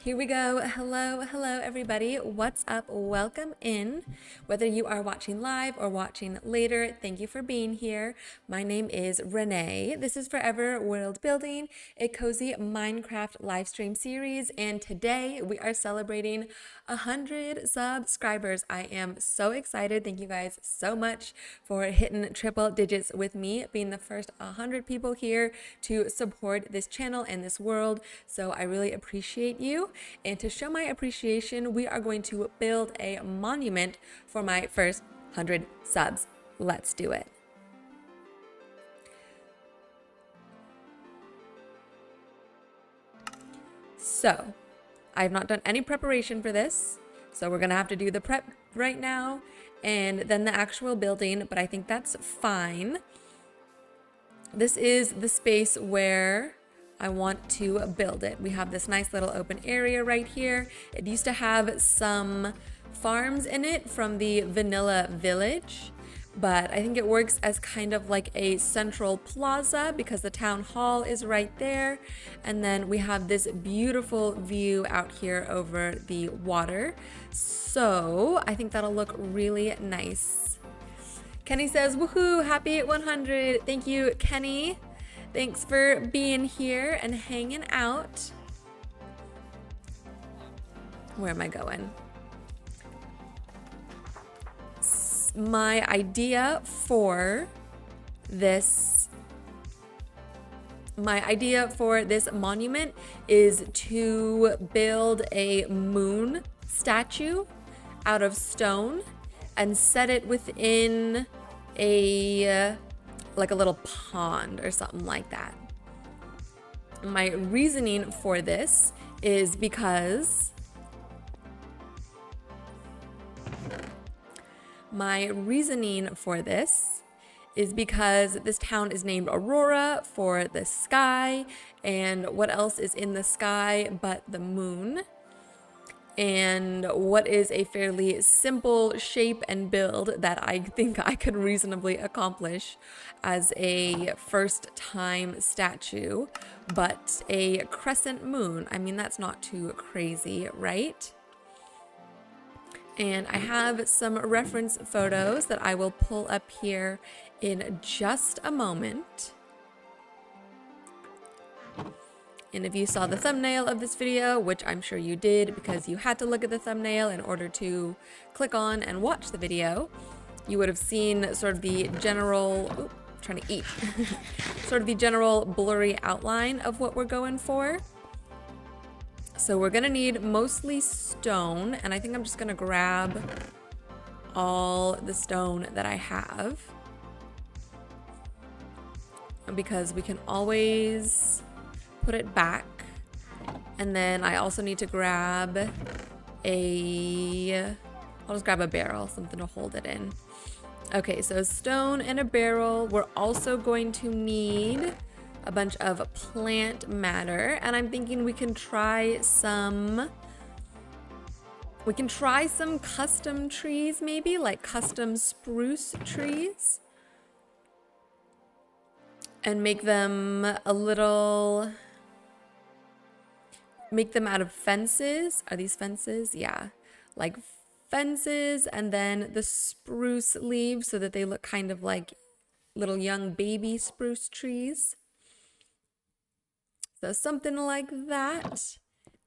Here we go. Hello, everybody. What's up? Welcome in. Whether you are watching live or watching later, thank you for being here. My name is Renee. This is Forever World Building, a cozy Minecraft live stream series, and today we are celebrating 100 subscribers. I am so excited. Thank you guys so much for hitting triple digits with me, being the first 100 people here to support this channel and this world. So I really appreciate you. And to show my appreciation, we are going to build a monument for my first 100 subs. Let's do it. So, I have not done any preparation for this, so we're gonna have to do the prep right now and then the actual building, but I think that's fine. This is the space where I want to build it. We have this nice little open area right here. It used to have some farms in it from the vanilla village, but I think it works as kind of like a central plaza because the town hall is right there. And then we have this beautiful view out here over the water. So I think that'll look really nice. Kenny says, woohoo, happy 100. Thank you, Kenny. Thanks for being here and hanging out. Where am I going? My idea for this monument is to build a moon statue out of stone and set it within like a little pond or something like that. My reasoning for this is because this town is named Aurora for the sky, and what else is in the sky but the moon? And what is a fairly simple shape and build that I think I could reasonably accomplish as a first time statue, but a crescent moon. I mean, that's not too crazy, right? And I have some reference photos that I will pull up here in just a moment. And if you saw the thumbnail of this video, which I'm sure you did because you had to look at the thumbnail in order to click on and watch the video, you would have seen sort of the general, trying to eat, sort of the general blurry outline of what we're going for. So we're gonna need mostly stone, and I think I'm just gonna grab all the stone that I have because we can always put it back. And then I also need to grab I'll just grab a barrel, something to hold it in. Okay, so stone and a barrel. We're also going to need a bunch of plant matter, and I'm thinking we can try some custom trees, maybe like custom spruce trees, and make them out of fences. Are these fences? Yeah, like fences, and then the spruce leaves so that they look kind of like little young baby spruce trees. So something like that.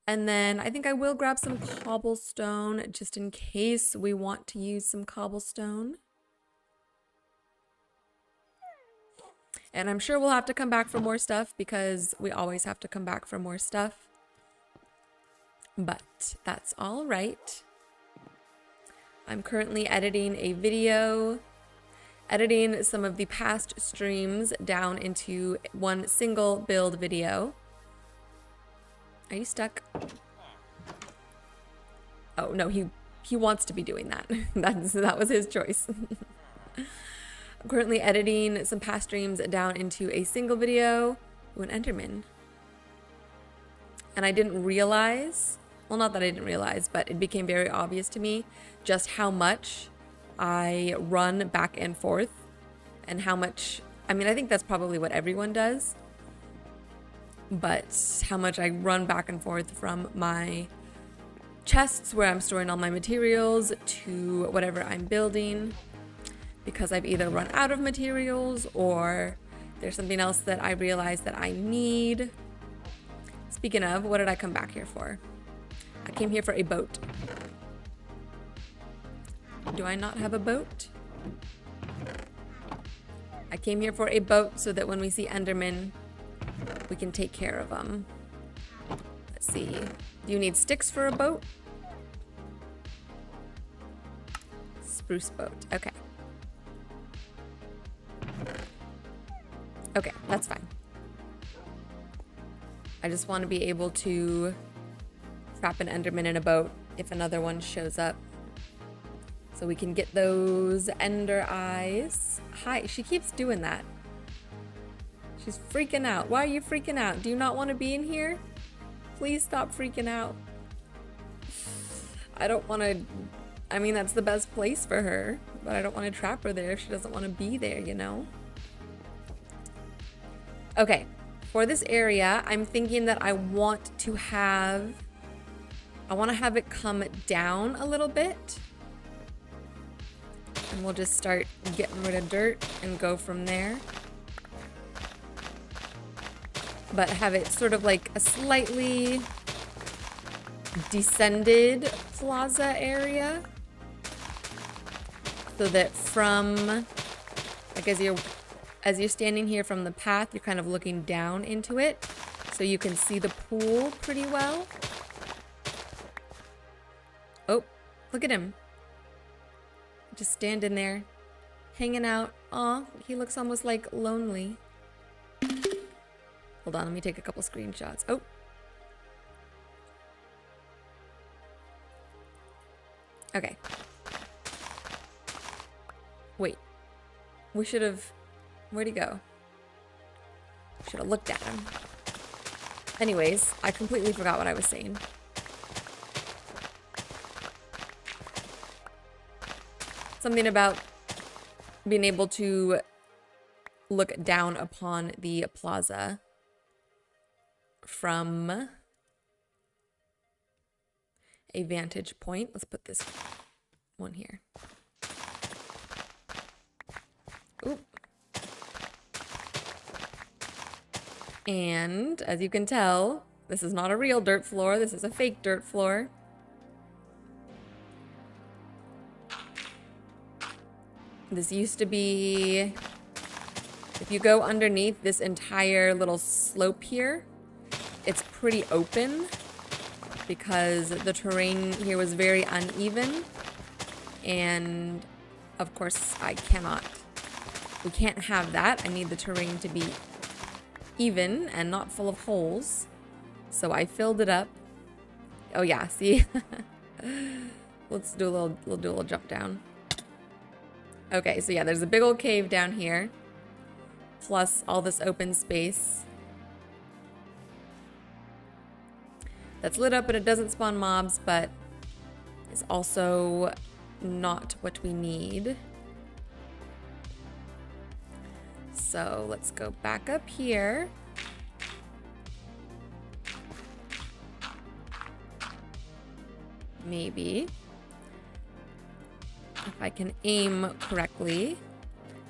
And then I think I will grab some cobblestone just in case we want to use some cobblestone. And I'm sure we'll have to come back for more stuff because we always have to come back for more stuff. But that's all right. I'm currently editing a video, editing some of the past streams down into one single build video. Are you stuck? Oh no, he wants to be doing that. That was his choice. I'm currently editing some past streams down into a single video. Ooh, an Enderman. And I didn't realize, well, not that I didn't realize, but it became very obvious to me just how much I run back and forth and how much, I mean, I think that's probably what everyone does. but how much I run back and forth from my chests where I'm storing all my materials to whatever I'm building, because I've either run out of materials or there's something else that I realize that I need. Speaking of, what did I come back here for? I came here for a boat. Do I not have a boat? I came here for a boat so that when we see Endermen, we can take care of them. Let's see. Do you need sticks for a boat? Spruce boat. Okay. Okay, that's fine. I just want to be able to trap an Enderman in a boat if another one shows up. So we can get those ender eyes. Hi, she keeps doing that. She's freaking out. Why are you freaking out? Do you not want to be in here? Please stop freaking out. I don't want to... I mean, that's the best place for her, but I don't want to trap her there if she doesn't want to be there, you know? Okay, for this area, I'm thinking that I want to have it come down a little bit. And we'll just start getting rid of dirt and go from there. But have it sort of like a slightly descended plaza area. So that from, like as you're standing here from the path, you're kind of looking down into it. So you can see the pool pretty well. Oh, look at him. Just standing there, hanging out. Aw, he looks almost like lonely. Hold on, let me take a couple screenshots. Oh. Okay. Wait. We should have... Where'd he go? Should have looked at him. Anyways, I completely forgot what I was saying. Something about being able to look down upon the plaza from a vantage point. Let's put this one here. Oop. And as you can tell, this is not a real dirt floor. This is a fake dirt floor. This used to be, if you go underneath this entire little slope here, it's pretty open because the terrain here was very uneven. And of course we can't have that. I need the terrain to be even and not full of holes. So I filled it up. Oh yeah, see? Let's do we'll do a little jump down. Okay, so yeah, there's a big old cave down here, plus all this open space that's lit up and it doesn't spawn mobs, but it's also not what we need. So let's go back up here. Maybe. If I can aim correctly.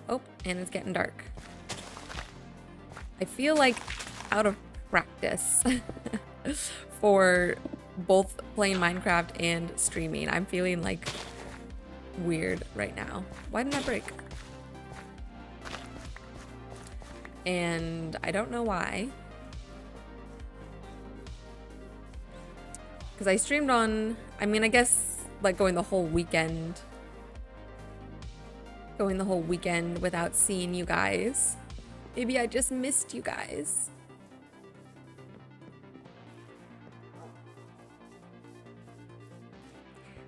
Oh, and it's getting dark. I feel like out of practice for both playing Minecraft and streaming. I'm feeling like weird right now. Why didn't I break? And I don't know why. Because I streamed on, I mean, I guess like going the whole weekend without seeing you guys. Maybe I just missed you guys.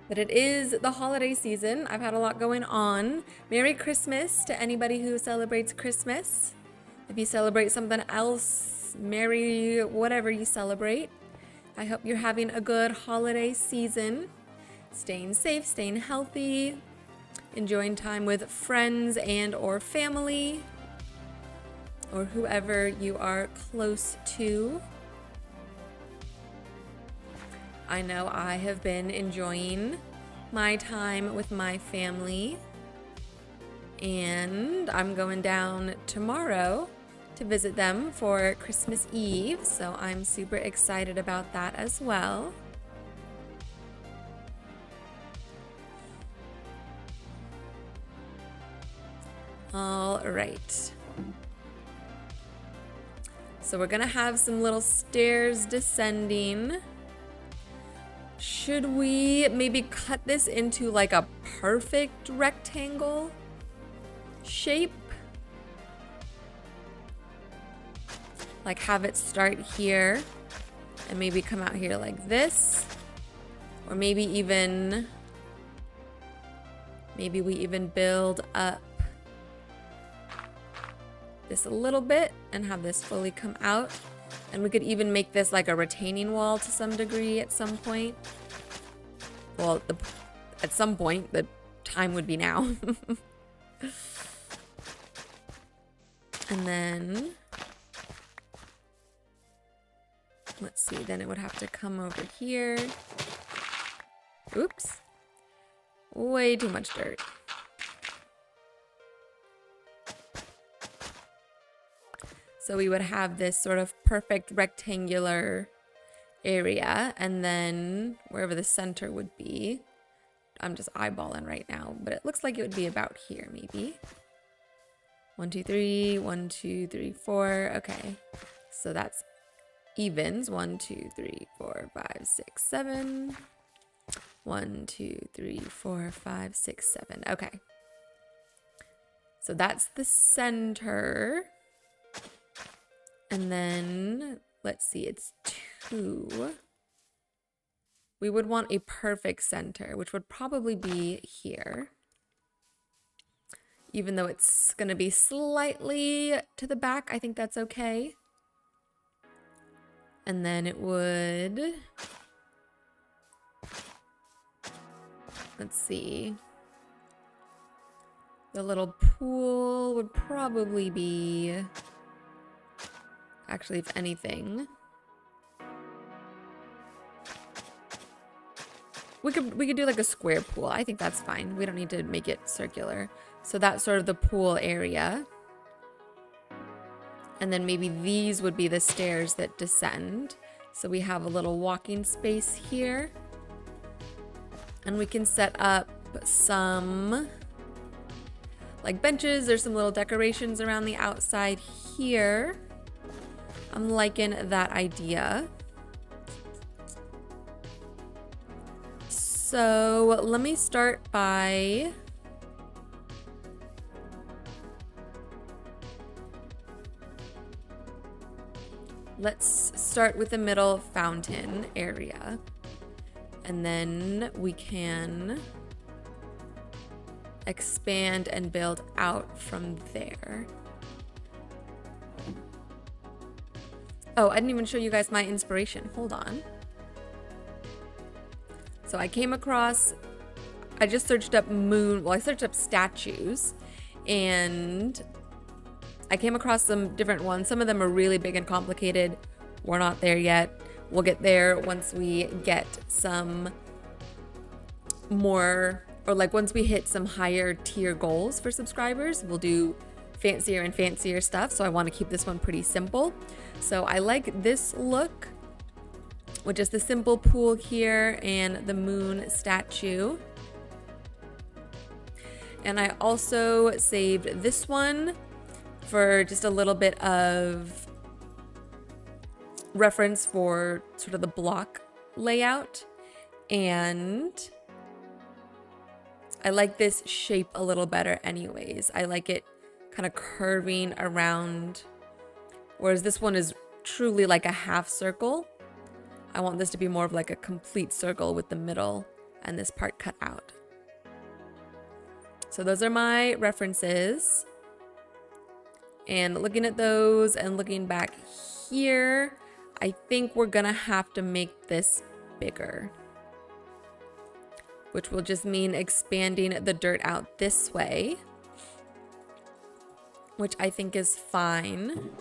But it is the holiday season. I've had a lot going on. Merry Christmas to anybody who celebrates Christmas. If you celebrate something else, merry whatever you celebrate. I hope you're having a good holiday season. Staying safe, staying healthy, enjoying time with friends and or family. or whoever you are close to. I know I have been enjoying my time with my family, and I'm going down tomorrow to visit them for Christmas Eve, so I'm super excited about that as well. All right. So we're gonna have some little stairs descending. Should we maybe cut this into like a perfect rectangle shape? Like have it start here and maybe come out here like this? Or maybe we even build up this a little bit and have this fully come out. And we could even make this like a retaining wall to some degree at some point. Well, at some point, the time would be now. And then, let's see, then it would have to come over here. Oops. Way too much dirt. So we would have this sort of perfect rectangular area, and then wherever the center would be, I'm just eyeballing right now, but it looks like it would be about here maybe. 1, 2, 3, 1, 2, 3, 4. Okay, so that's evens. 1, 2, 3, 4, 5, 6, 7. 1, 2, 3, 4, 5, 6, 7. Okay, so that's the center. And then, let's see, it's 2. We would want a perfect center, which would probably be here. Even though it's going to be slightly to the back, I think that's okay. And then it would... Let's see. The little pool would probably be... Actually, if anything, we could do like a square pool. I think that's fine. We don't need to make it circular. So that's sort of the pool area. And then maybe these would be the stairs that descend. So we have a little walking space here. And we can set up some like benches. There's some little decorations around the outside here. I'm liking that idea. So let me start by let's start with the middle fountain area, and then we can expand and build out from there. Oh, I didn't even show you guys my inspiration. Hold on. So I came across, I just searched up I searched up statues, and I came across some different ones. Some of them are really big and complicated. We're not there yet. We'll get there once we get some more, or like once we hit some higher tier goals for subscribers, we'll do fancier and fancier stuff. So I want to keep this one pretty simple. So I like this look, which is the simple pool here and the moon statue. And I also saved this one for just a little bit of reference for sort of the block layout. And I like this shape a little better anyways. I like it kind of curving around, whereas this one is truly like a half circle. I want this to be more of like a complete circle with the middle and this part cut out. So those are my references. And looking at those and looking back here, I think we're gonna have to make this bigger, which will just mean expanding the dirt out this way. which I think is fine.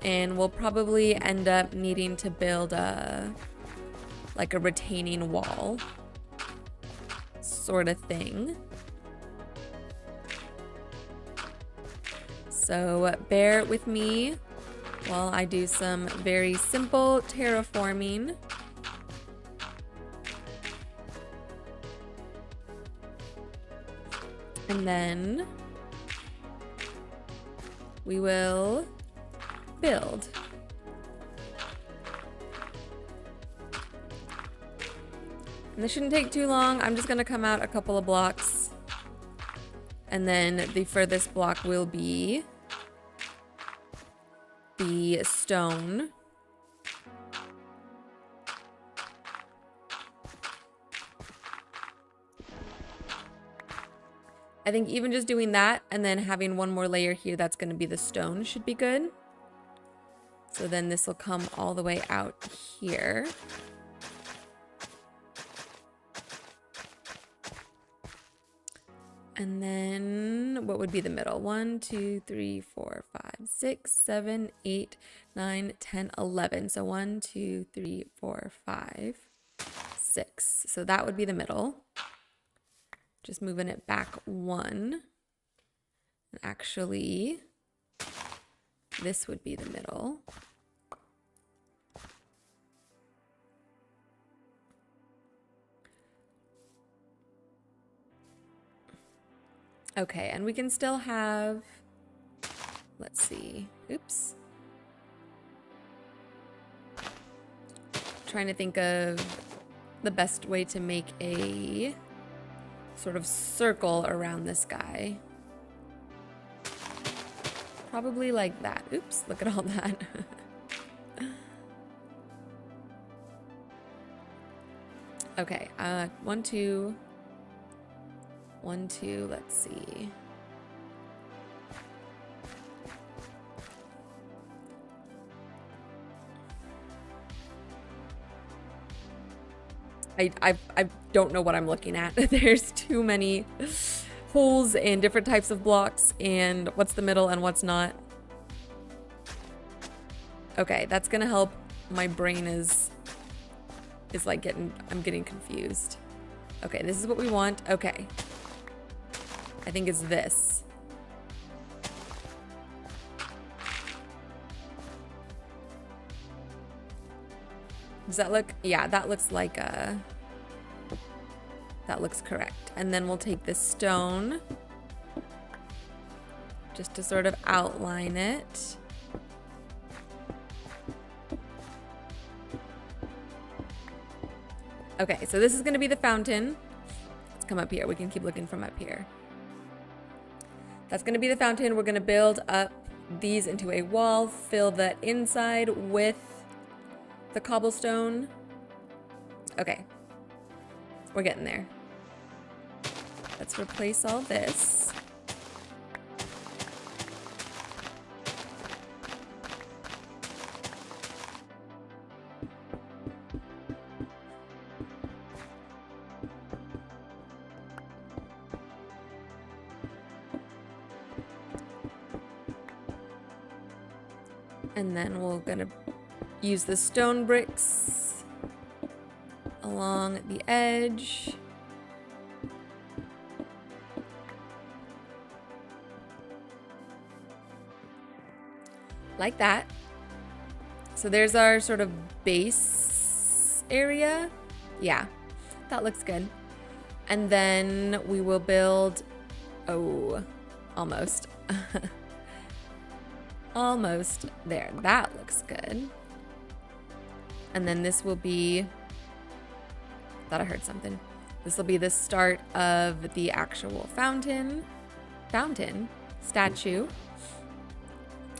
And we'll probably end up needing to build like a retaining wall sort of thing. So bear with me while I do some very simple terraforming. And then we will build. And this shouldn't take too long. I'm just gonna come out a couple of blocks. And then the furthest block will be the stone. I think even just doing that and then having one more layer here, that's gonna be the stone, should be good. So then this will come all the way out here. And then what would be the middle? 1, 2, 3, 4, 5, 6, 7, 8, 9, 10, 11. So 1, 2, 3, 4, 5, 6. So that would be the middle. Just moving it back 1. And actually, this would be the middle. Okay, and we can still have, let's see, oops. Trying to think of the best way to make a sort of circle around this guy. Probably like that. Oops, look at all that. Okay, 1, 2, 1, 2, let's see. I don't know what I'm looking at. There's too many holes and different types of blocks and what's the middle and what's not. Okay, that's gonna help. My brain is like I'm getting confused. Okay, this is what we want. Okay. I think it's this. Does that look? Yeah, that looks like a... That looks correct. And then we'll take this stone just to sort of outline it. Okay, so this is going to be the fountain. Let's come up here. We can keep looking from up here. That's going to be the fountain. We're going to build up these into a wall, fill that inside with the cobblestone. Okay, we're getting there. Let's replace all this. And then we're gonna use the stone bricks along the edge. Like that. So there's our sort of base area. Yeah, that looks good. And then we will build, oh, almost. Almost there. That looks good. And then this will be, thought I heard something. This will be the start of the actual fountain statue.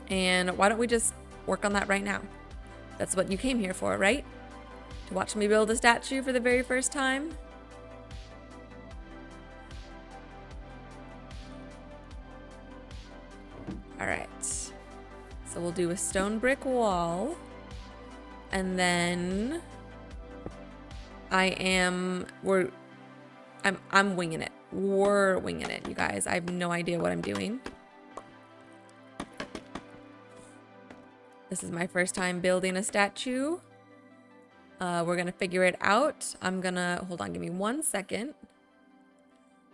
And why don't we just work on that right now? That's what you came here for, right? To watch me build a statue for the very first time? All right. So we'll do a stone brick wall. And then I'm winging it. We're winging it, you guys. I have no idea what I'm doing. This is my first time building a statue. We're gonna figure it out. I'm gonna, hold on, give me 1 second.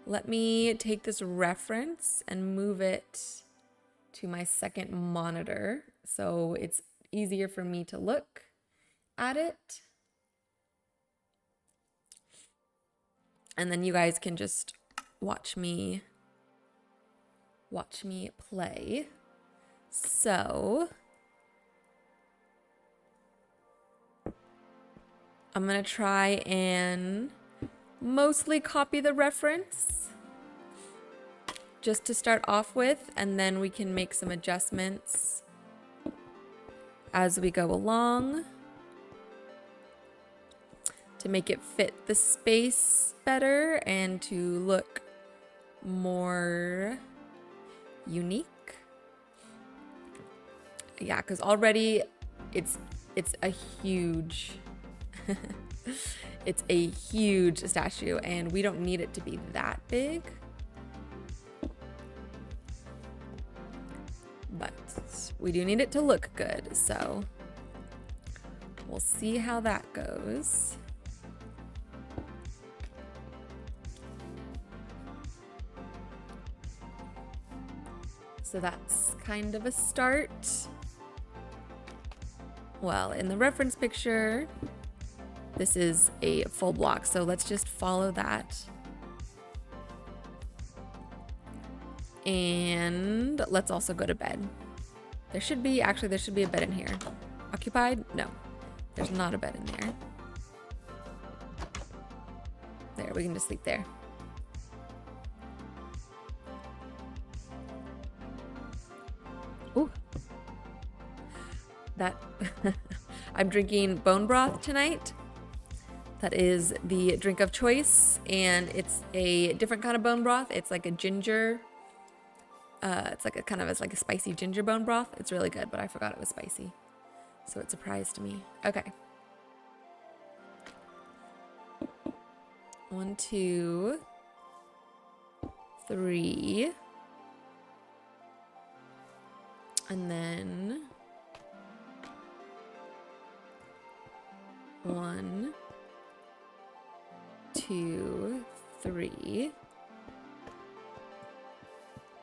Let me take this reference and move it to my second monitor so it's easier for me to look at it. And then you guys can just watch me play. So I'm gonna try and mostly copy the reference just to start off with, and then we can make some adjustments as we go along to make it fit the space better and to look more unique. Yeah, because already it's a huge it's a huge statue and we don't need it to be that big. But we do need it to look good, so we'll see how that goes. So that's kind of a start. Well, in the reference picture, this is a full block, so let's just follow that. And let's also go to bed. There should be a bed in here. Occupied? No, there's not a bed in there. There, we can just sleep there. Ooh. That, I'm drinking bone broth tonight. That is the drink of choice, and it's a different kind of bone broth. It's like a ginger, it's like a kind of like a spicy ginger bone broth. It's really good, but I forgot it was spicy, so it surprised me. Okay. 1, 2, 3, and then 1, 2, 3.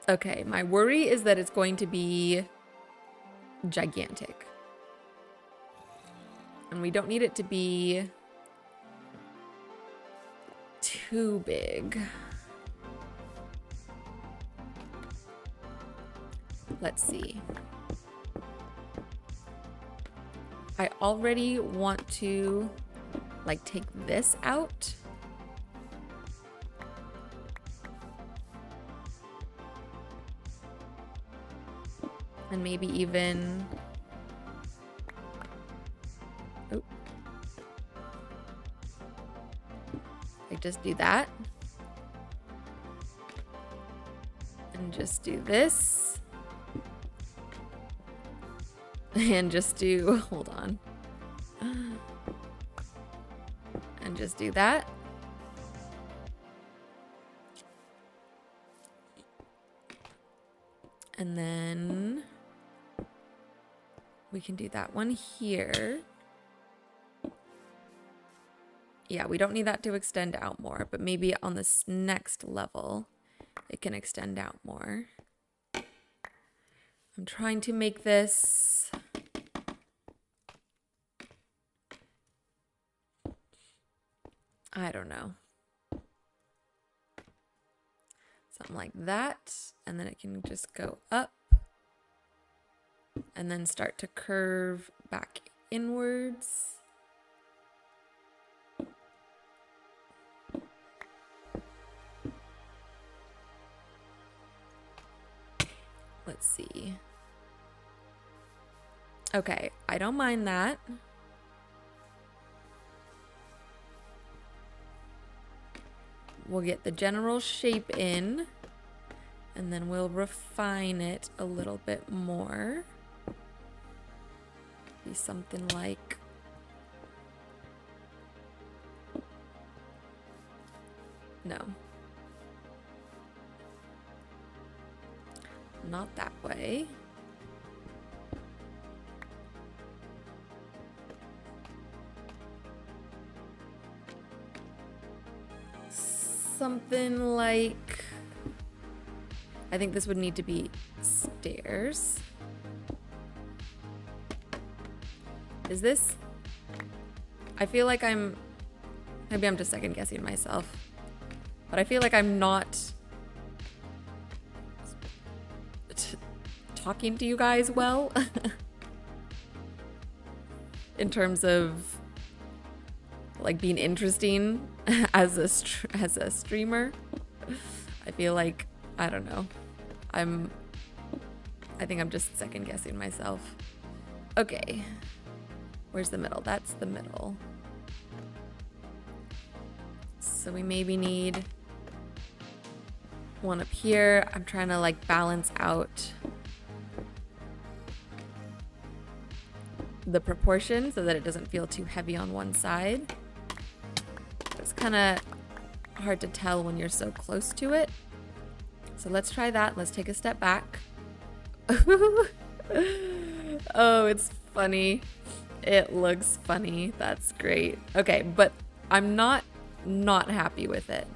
Okay, my worry is that it's going to be gigantic. And we don't need it to be too big. Let's see. I already want to like take this out. And maybe even, oh, like just do that. And just do this. And just do, hold on. And just do that. And then we can do that one here. Yeah, we don't need that to extend out more, but maybe on this next level, it can extend out more. I'm trying to make this I don't know. Something like that. And then it can just go up and then start to curve back inwards. Let's see. Okay, I don't mind that. We'll get the general shape in, and then we'll refine it a little bit more. Be something like no. Not that way. Something like, I think this would need to be stairs. Is this? I feel like maybe I'm just second guessing myself, but I feel like I'm not talking to you guys well in terms of like being interesting as a streamer. I feel like, I don't know. I think I'm just second guessing myself. Okay. Where's the middle? That's the middle. So we maybe need one up here. I'm trying to like balance out the proportion so that it doesn't feel too heavy on one side. It's kind of hard to tell when you're so close to it. So let's try that. Let's take a step back. Oh, it's funny. It looks funny. That's great. Okay, but I'm not happy with it.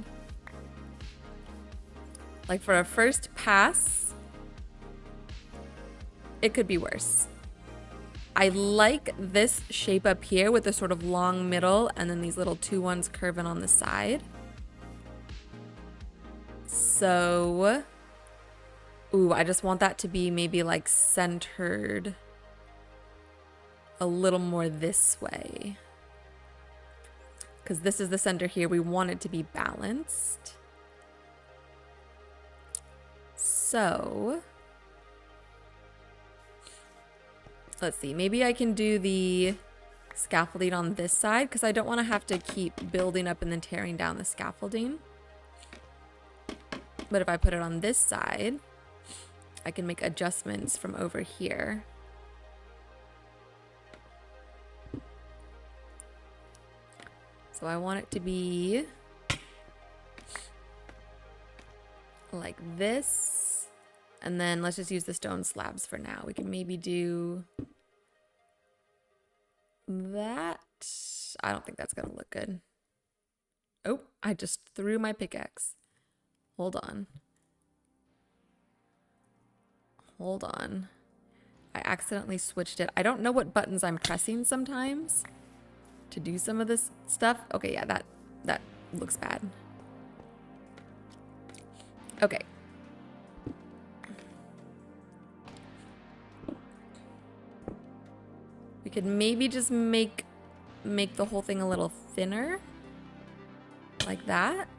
Like for a first pass, it could be worse. I like this shape up here with the sort of long middle and then these little 2 ones curving on the side. So, ooh, I just want that to be maybe like centered a little more this way. Because this is the center here. We want it to be balanced. So, let's see. Maybe I can do the scaffolding on this side because I don't want to have to keep building up and then tearing down the scaffolding. But if I put it on this side, I can make adjustments from over here. So I want it to be like this. And then let's just use the stone slabs for now. We can maybe do that. I don't think that's gonna look good. Oh, I just threw my pickaxe. Hold on. Hold on. I accidentally switched it. I don't know what buttons I'm pressing sometimes to do some of this stuff. Okay, yeah, that looks bad. Okay. We could maybe just make the whole thing a little thinner. Like that.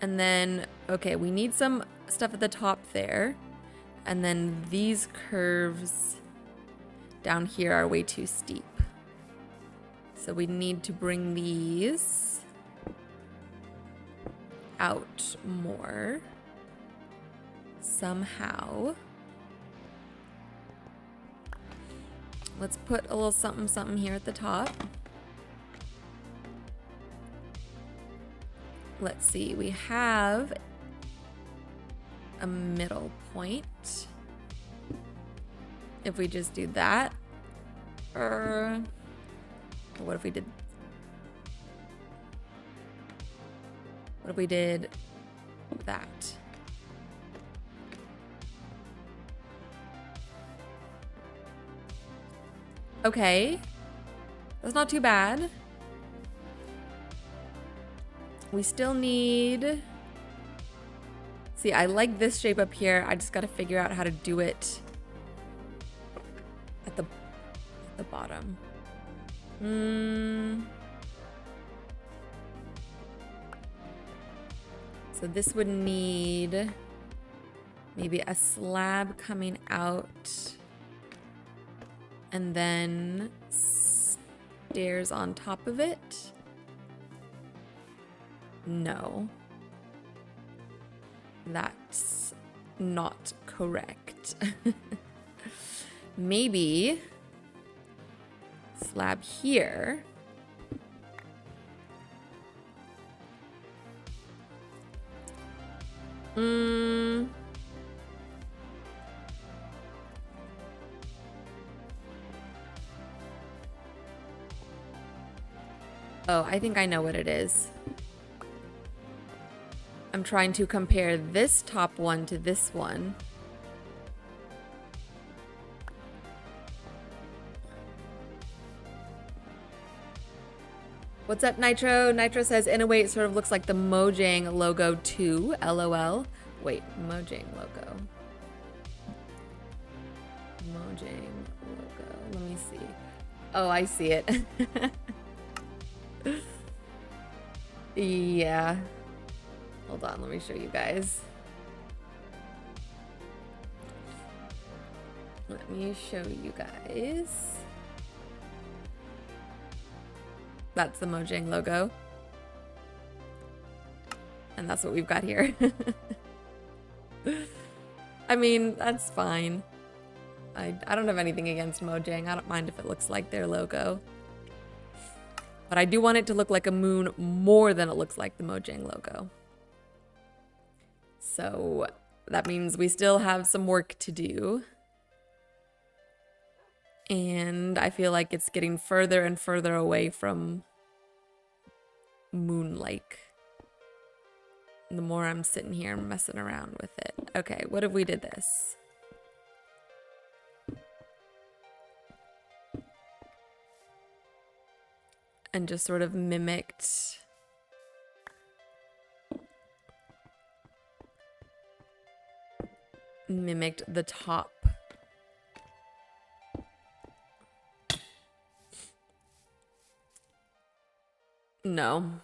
And then, okay, we need some stuff at the top there. And then these curves down here are way too steep. So we need to bring these out more somehow. Let's put a little something something here at the top. Let's see, we have a middle point. If we just do that, or what if we did? What if we did that? Okay, that's not too bad. We still need, see, I like this shape up here. I just got to figure out how to do it at the bottom. So this would need maybe a slab coming out and then stairs on top of it. No, that's not correct. Maybe slab here. Mm. Oh, I think I know what it is. I'm trying to compare this top one to this one. What's up, Nitro? Nitro says, in a way, it sort of looks like the Mojang logo too. LOL. Wait, Mojang logo. Mojang logo. Let me see. Oh, I see it. Yeah. Hold on, let me show you guys. Let me show you guys. That's the Mojang logo. And that's what we've got here. I mean, that's fine. I don't have anything against Mojang. I don't mind if it looks like their logo. But I do want it to look like a moon more than it looks like the Mojang logo. So that means we still have some work to do. And I feel like it's getting further and further away from moon-like. The more I'm sitting here messing around with it. Okay, what if we did this? And just sort of mimicked the top. No.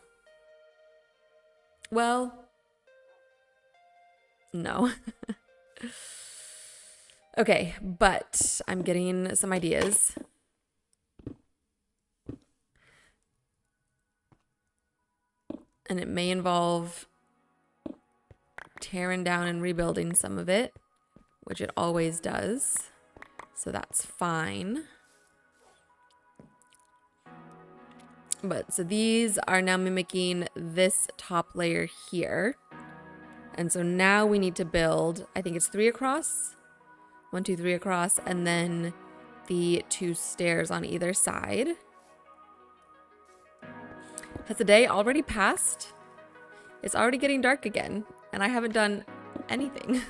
Well, no. Okay, but I'm getting some ideas. And it may involve tearing down and rebuilding some of it, which it always does. So that's fine. But so these are now mimicking this top layer here. And so now we need to build, I think it's 3 across. 1, 2, 3 across, and then the 2 stairs on either side. Has the day already passed? It's already getting dark again, and I haven't done anything.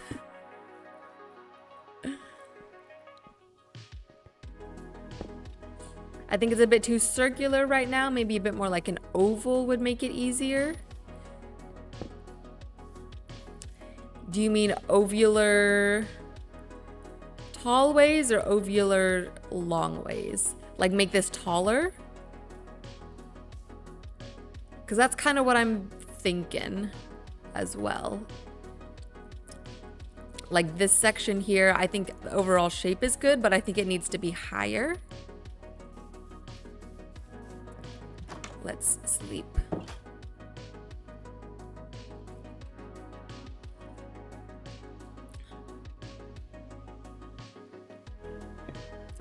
I think it's a bit too circular right now. Maybe a bit more like an oval would make it easier. Do you mean ovular tall ways or ovular long ways? Like make this taller? Because that's kind of what I'm thinking as well. Like this section here, I think the overall shape is good, but I think it needs to be higher. Let's sleep.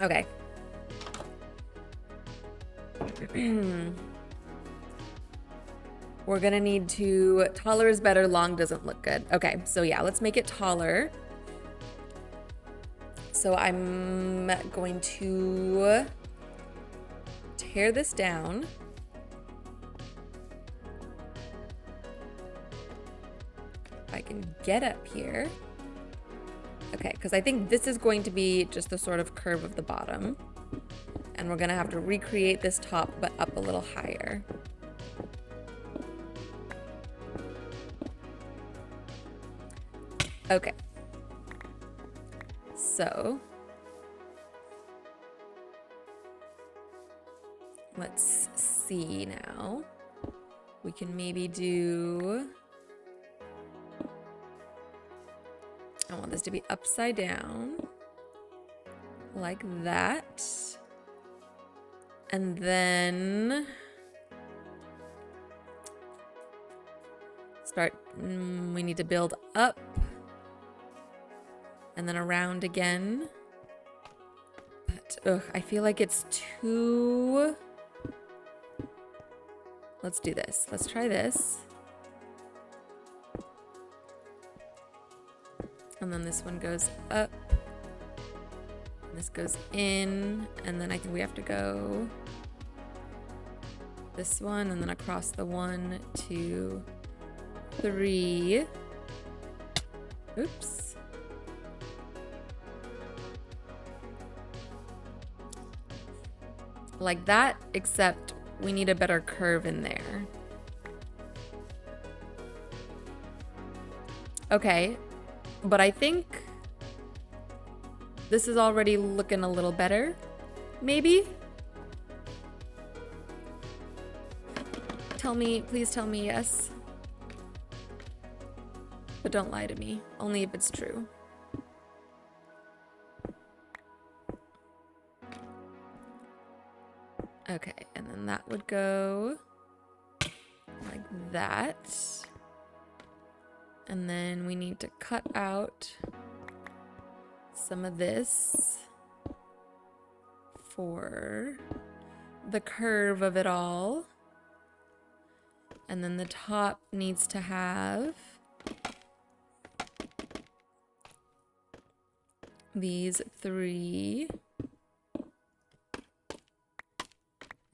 Okay. We're gonna need to, taller is better, long doesn't look good. Okay, so yeah, let's make it taller. So I'm going to tear this down. If I can get up here. Okay, because I think this is going to be just the sort of curve of the bottom. And we're gonna have to recreate this top, but up a little higher. Okay. So let's see now. We can maybe do, I want this to be upside down like that. And then start, we need to build up and then around again. But ugh, I feel like it's too, let's do this. Let's try this. And then this one goes up. This goes in, and then I think we have to go this one, and then across the 1, 2, 3. Oops. Like that, except we need a better curve in there. Okay, but I think this is already looking a little better, maybe? Tell me, please tell me yes. But don't lie to me, only if it's true. Okay, and then that would go like that. And then we need to cut out some of this for the curve of it all. And then the top needs to have these 3.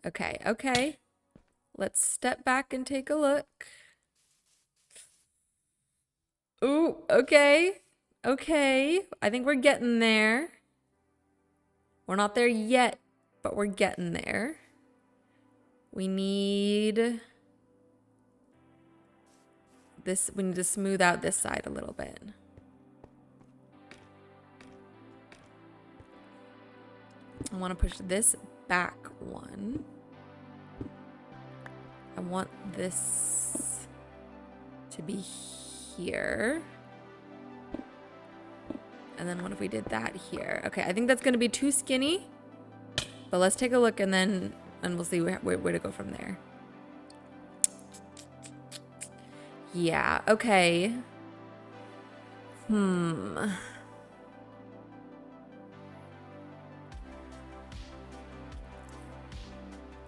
Okay, okay. Let's step back and take a look. Ooh, okay. Okay. I think we're getting there. We're not there yet, but we're getting there. We need this. We need to smooth out this side a little bit. I want to push this back 1. I want this to be here. And then what if we did that here? Okay, I think that's going to be too skinny. But let's take a look and we'll see where to go from there. Yeah, okay.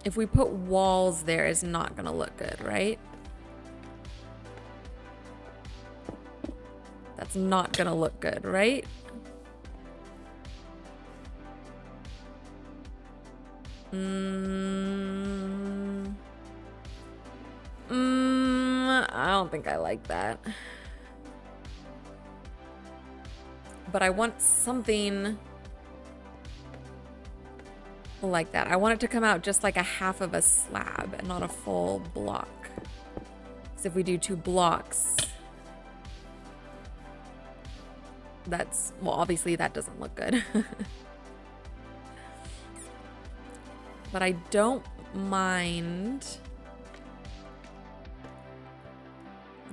If we put walls there, it's not gonna look good, right? That's not gonna look good, right? I don't think I like that. But I want something like that. I want it to come out just like a half of a slab and not a full block. Because if we do 2 blocks, that's, well, obviously that doesn't look good. But I don't mind.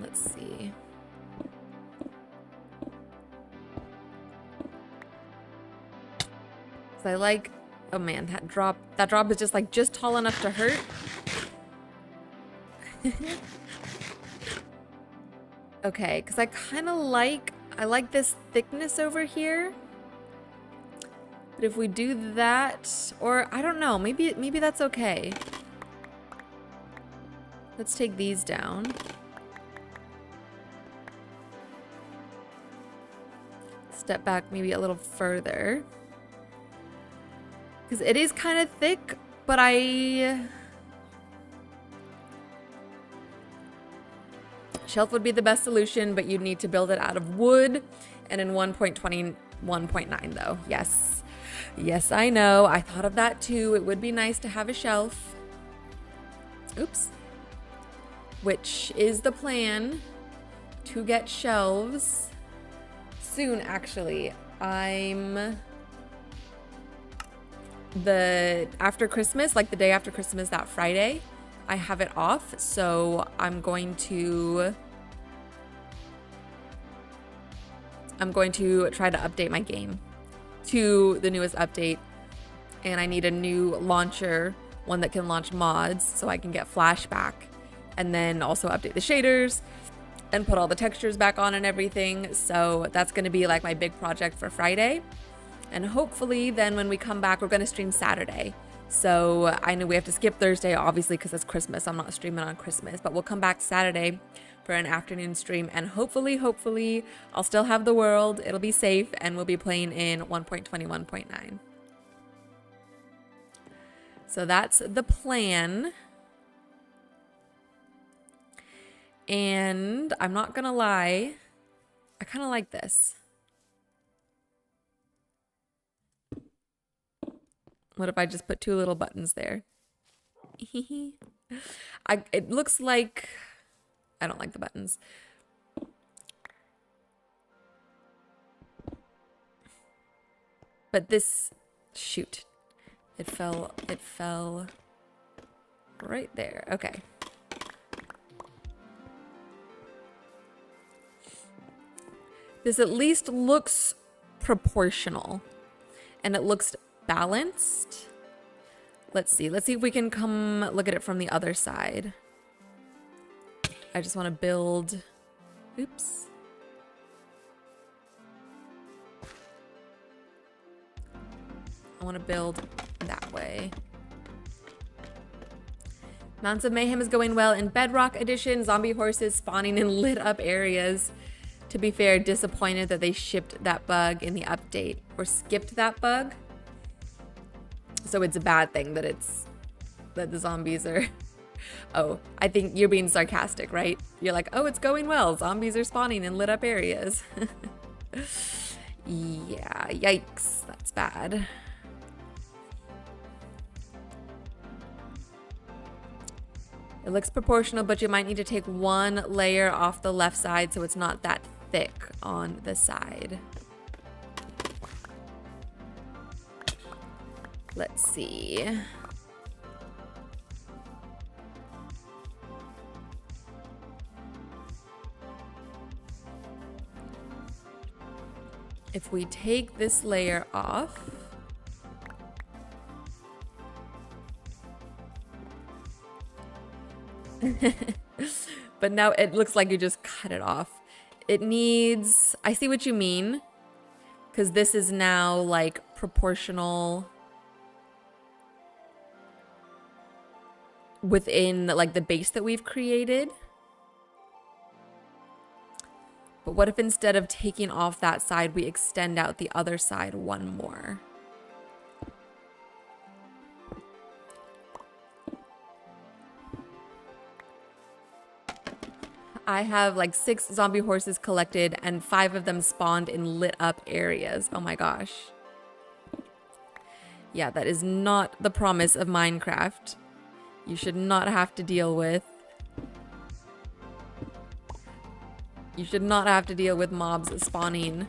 Let's see. So I like, oh man, that drop is just like just tall enough to hurt. Okay, because I kind of like, I like this thickness over here. But if we do that, or I don't know, maybe that's okay. Let's take these down. Step back maybe a little further. Because it is kind of thick, but shelf would be the best solution, but you'd need to build it out of wood and in 1.20, 1.9 though. Yes. Yes, I know. I thought of that too. It would be nice to have a shelf. Oops. Which is the plan, to get shelves soon, actually. After Christmas, like the day after Christmas, that Friday, I have it off. So I'm going to try to update my game to the newest update. And I need a new launcher, one that can launch mods so I can get flashback, and then also update the shaders and put all the textures back on and everything. So that's going to be like my big project for Friday. And hopefully then when we come back, we're going to stream Saturday. So I know we have to skip Thursday, obviously, because it's Christmas. I'm not streaming on Christmas, but we'll come back Saturday for an afternoon stream, and hopefully I'll still have the world, it'll be safe, and we'll be playing in 1.21.9. So that's the plan. And I'm not gonna lie, I kind of like this. What if I just put 2 little buttons there? It looks like, I don't like the buttons. But this, shoot, it fell right there. Okay. This at least looks proportional and it looks balanced. Let's see if we can come look at it from the other side. I just want to build, oops. I want to build that way. Mounts of Mayhem is going well in Bedrock Edition. Zombie horses spawning in lit up areas. To be fair, disappointed that they shipped that bug in the update or skipped that bug. So it's a bad thing that the zombies are. Oh, I think you're being sarcastic, right? You're like, oh, it's going well. Zombies are spawning in lit up areas. Yeah, yikes. That's bad. It looks proportional, but you might need to take 1 layer off the left side so it's not that thick on the side. Let's see. If we take this layer off, but now it looks like you just cut it off. It needs, I see what you mean, because this is now like proportional within like the base that we've created. But what if instead of taking off that side, we extend out the other side 1 more? I have like 6 zombie horses collected and 5 of them spawned in lit up areas. Oh my gosh. Yeah, that is not the promise of Minecraft. You should not have to deal with. You should not have to deal with mobs spawning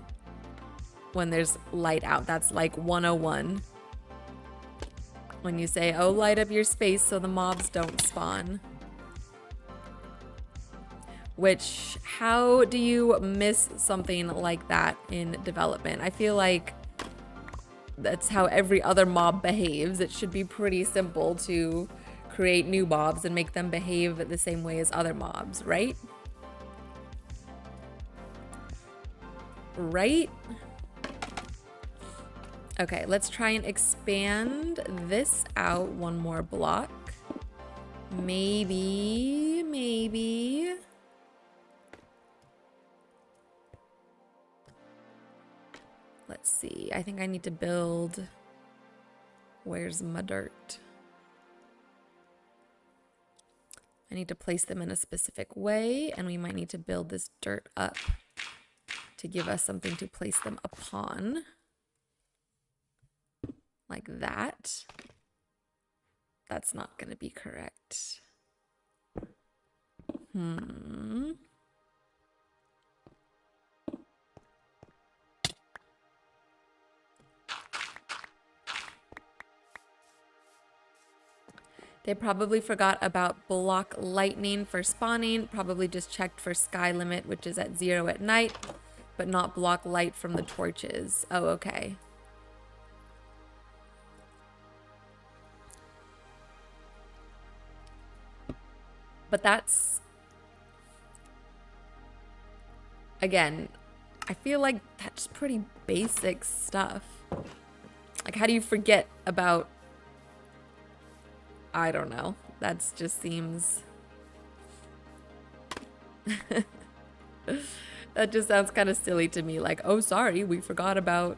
when there's light out. That's like 101. When you say, oh, light up your space so the mobs don't spawn. Which, how do you miss something like that in development? I feel like that's how every other mob behaves. It should be pretty simple to create new mobs and make them behave the same way as other mobs, right? Right? Okay, let's try and expand this out 1 more block. Maybe. Let's see. I think I need to build. Where's my dirt? I need to place them in a specific way, and we might need to build this dirt up to give us something to place them upon. Like that. That's not going to be correct. They probably forgot about block lightning for spawning, probably just checked for sky limit, which is at 0 at night, but not block light from the torches. Oh, okay. But that's, again, I feel like that's pretty basic stuff. Like, how do you forget about, I don't know. That just seems That just sounds kind of silly to me. Like, oh, sorry, we forgot about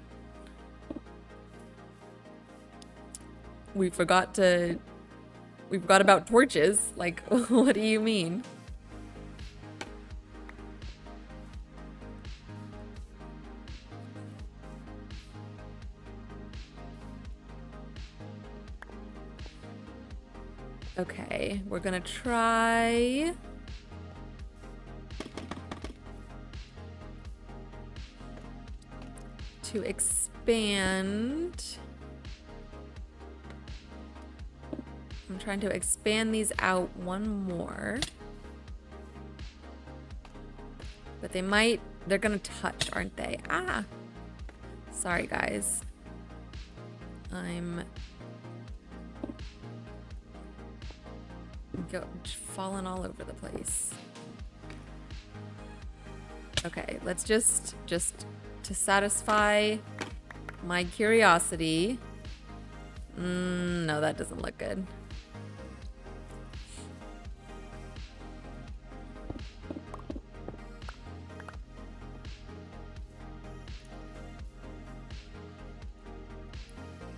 torches. Like, what do you mean? Okay, we're gonna try to expand. I'm trying to expand these out one more. But they're gonna touch, aren't they? Ah! Sorry, guys. I'm falling all over the place. Okay, let's just to satisfy my curiosity. No, that doesn't look good.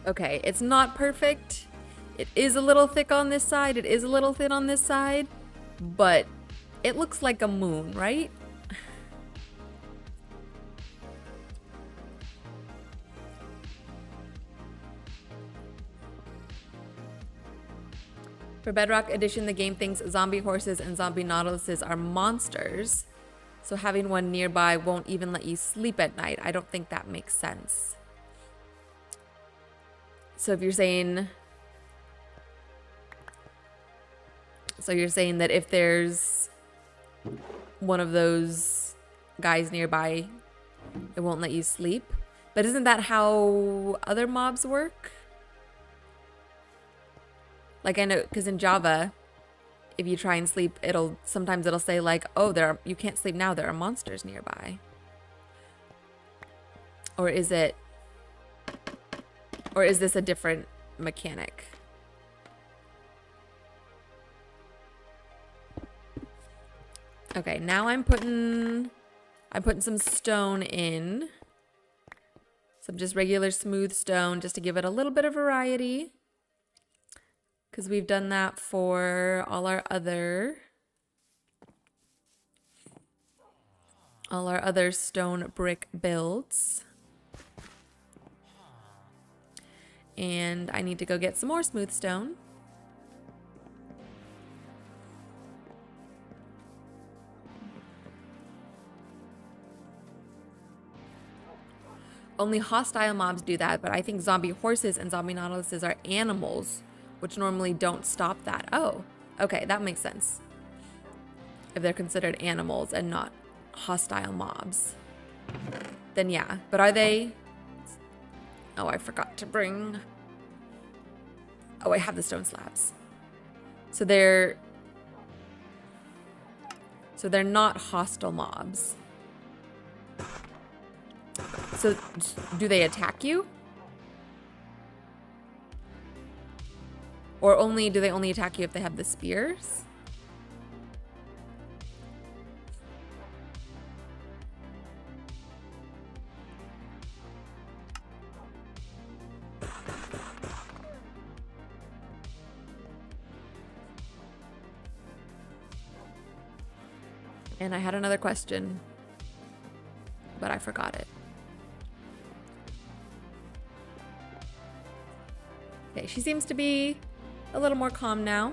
Okay, it's not perfect. It is a little thick on this side. It is a little thin on this side, but it looks like a moon, right? For Bedrock Edition, the game thinks zombie horses and zombie nautiluses are monsters, so having one nearby won't even let you sleep at night. I don't think that makes sense. So if you're saying... So you're saying that if there's one of those guys nearby, it won't let you sleep? But isn't that how other mobs work? Like, I know, because in Java, if you try and sleep, sometimes it'll say like, oh, you can't sleep now, there are monsters nearby. Or is this a different mechanic? Okay, now I'm putting some stone in. Some just regular smooth stone just to give it a little bit of variety. Because we've done that for all our other stone brick builds. And I need to go get some more smooth stone. Only hostile mobs do that, but I think zombie horses and zombie nautiluses are animals, which normally don't stop that. Oh, okay, that makes sense. If they're considered animals and not hostile mobs, then yeah. But are they... Oh, I forgot to bring... Oh, I have the stone slabs. So they're not hostile mobs. So do they attack you? Or do they only attack you if they have the spears? And I had another question, but I forgot it. Okay, she seems to be a little more calm now.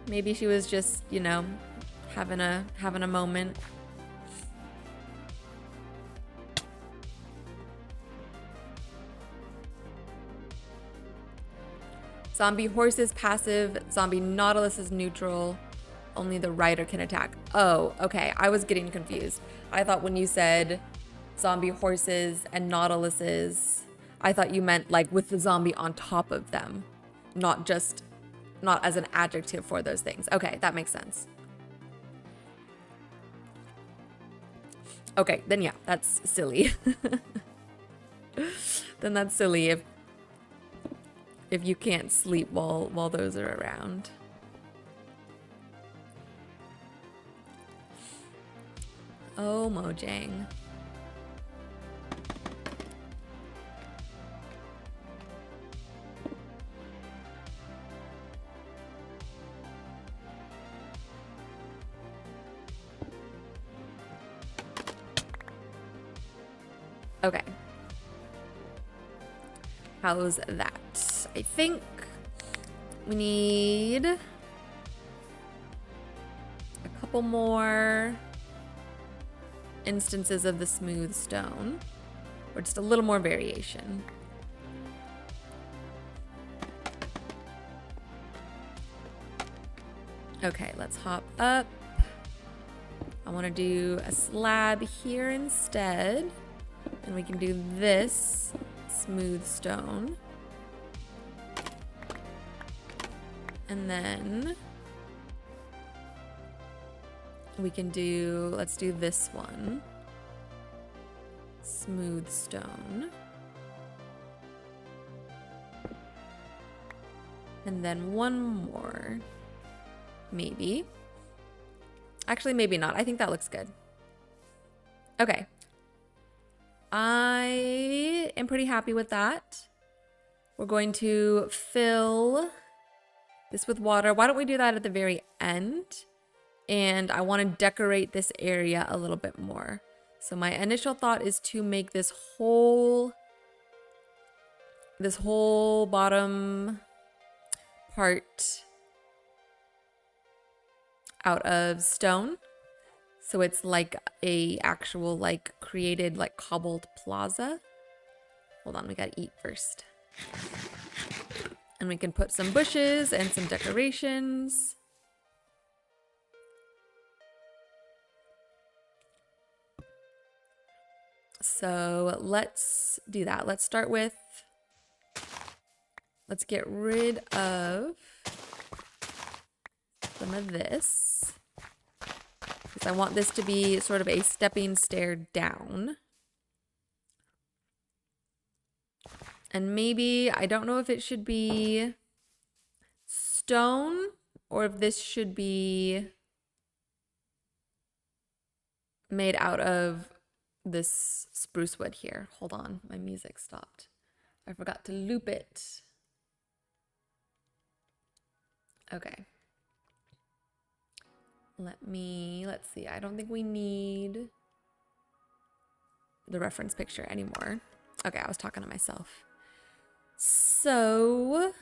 Maybe she was just, you know, having a moment. Zombie horse is passive, zombie nautilus is neutral. Only the rider can attack. Oh, okay. I was getting confused. I thought when you said zombie horses and nautiluses, I thought you meant like with the zombie on top of them, not as an adjective for those things. Okay, that makes sense. Okay, then yeah, that's silly. Then that's silly if you can't sleep while those are around. Oh, Mojang. Okay. How's that? I think we need a couple more instances of the smooth stone, or just a little more variation. Okay, let's hop up. I want to do a slab here instead, and we can do this smooth stone. And then we can do, let's do this one. Smooth stone. And then one more, maybe. Actually, maybe not. I think that looks good. Okay. I am pretty happy with that. We're going to fill this with water. Why don't we do that at the very end? And I want to decorate this area a little bit more. So my initial thought is to make this whole bottom part out of stone. So it's like a actual like created like cobbled plaza. Hold on, we gotta eat first. And we can put some bushes and some decorations. So let's do that. Let's start with, let's get rid of some of this, because I want this to be sort of a stepping stair down. And maybe, I don't know if it should be stone or if this should be made out of this spruce wood here. Hold on, my music stopped. I forgot to loop it. Okay. Let's see. I don't think we need the reference picture anymore. Okay, I was talking to myself. So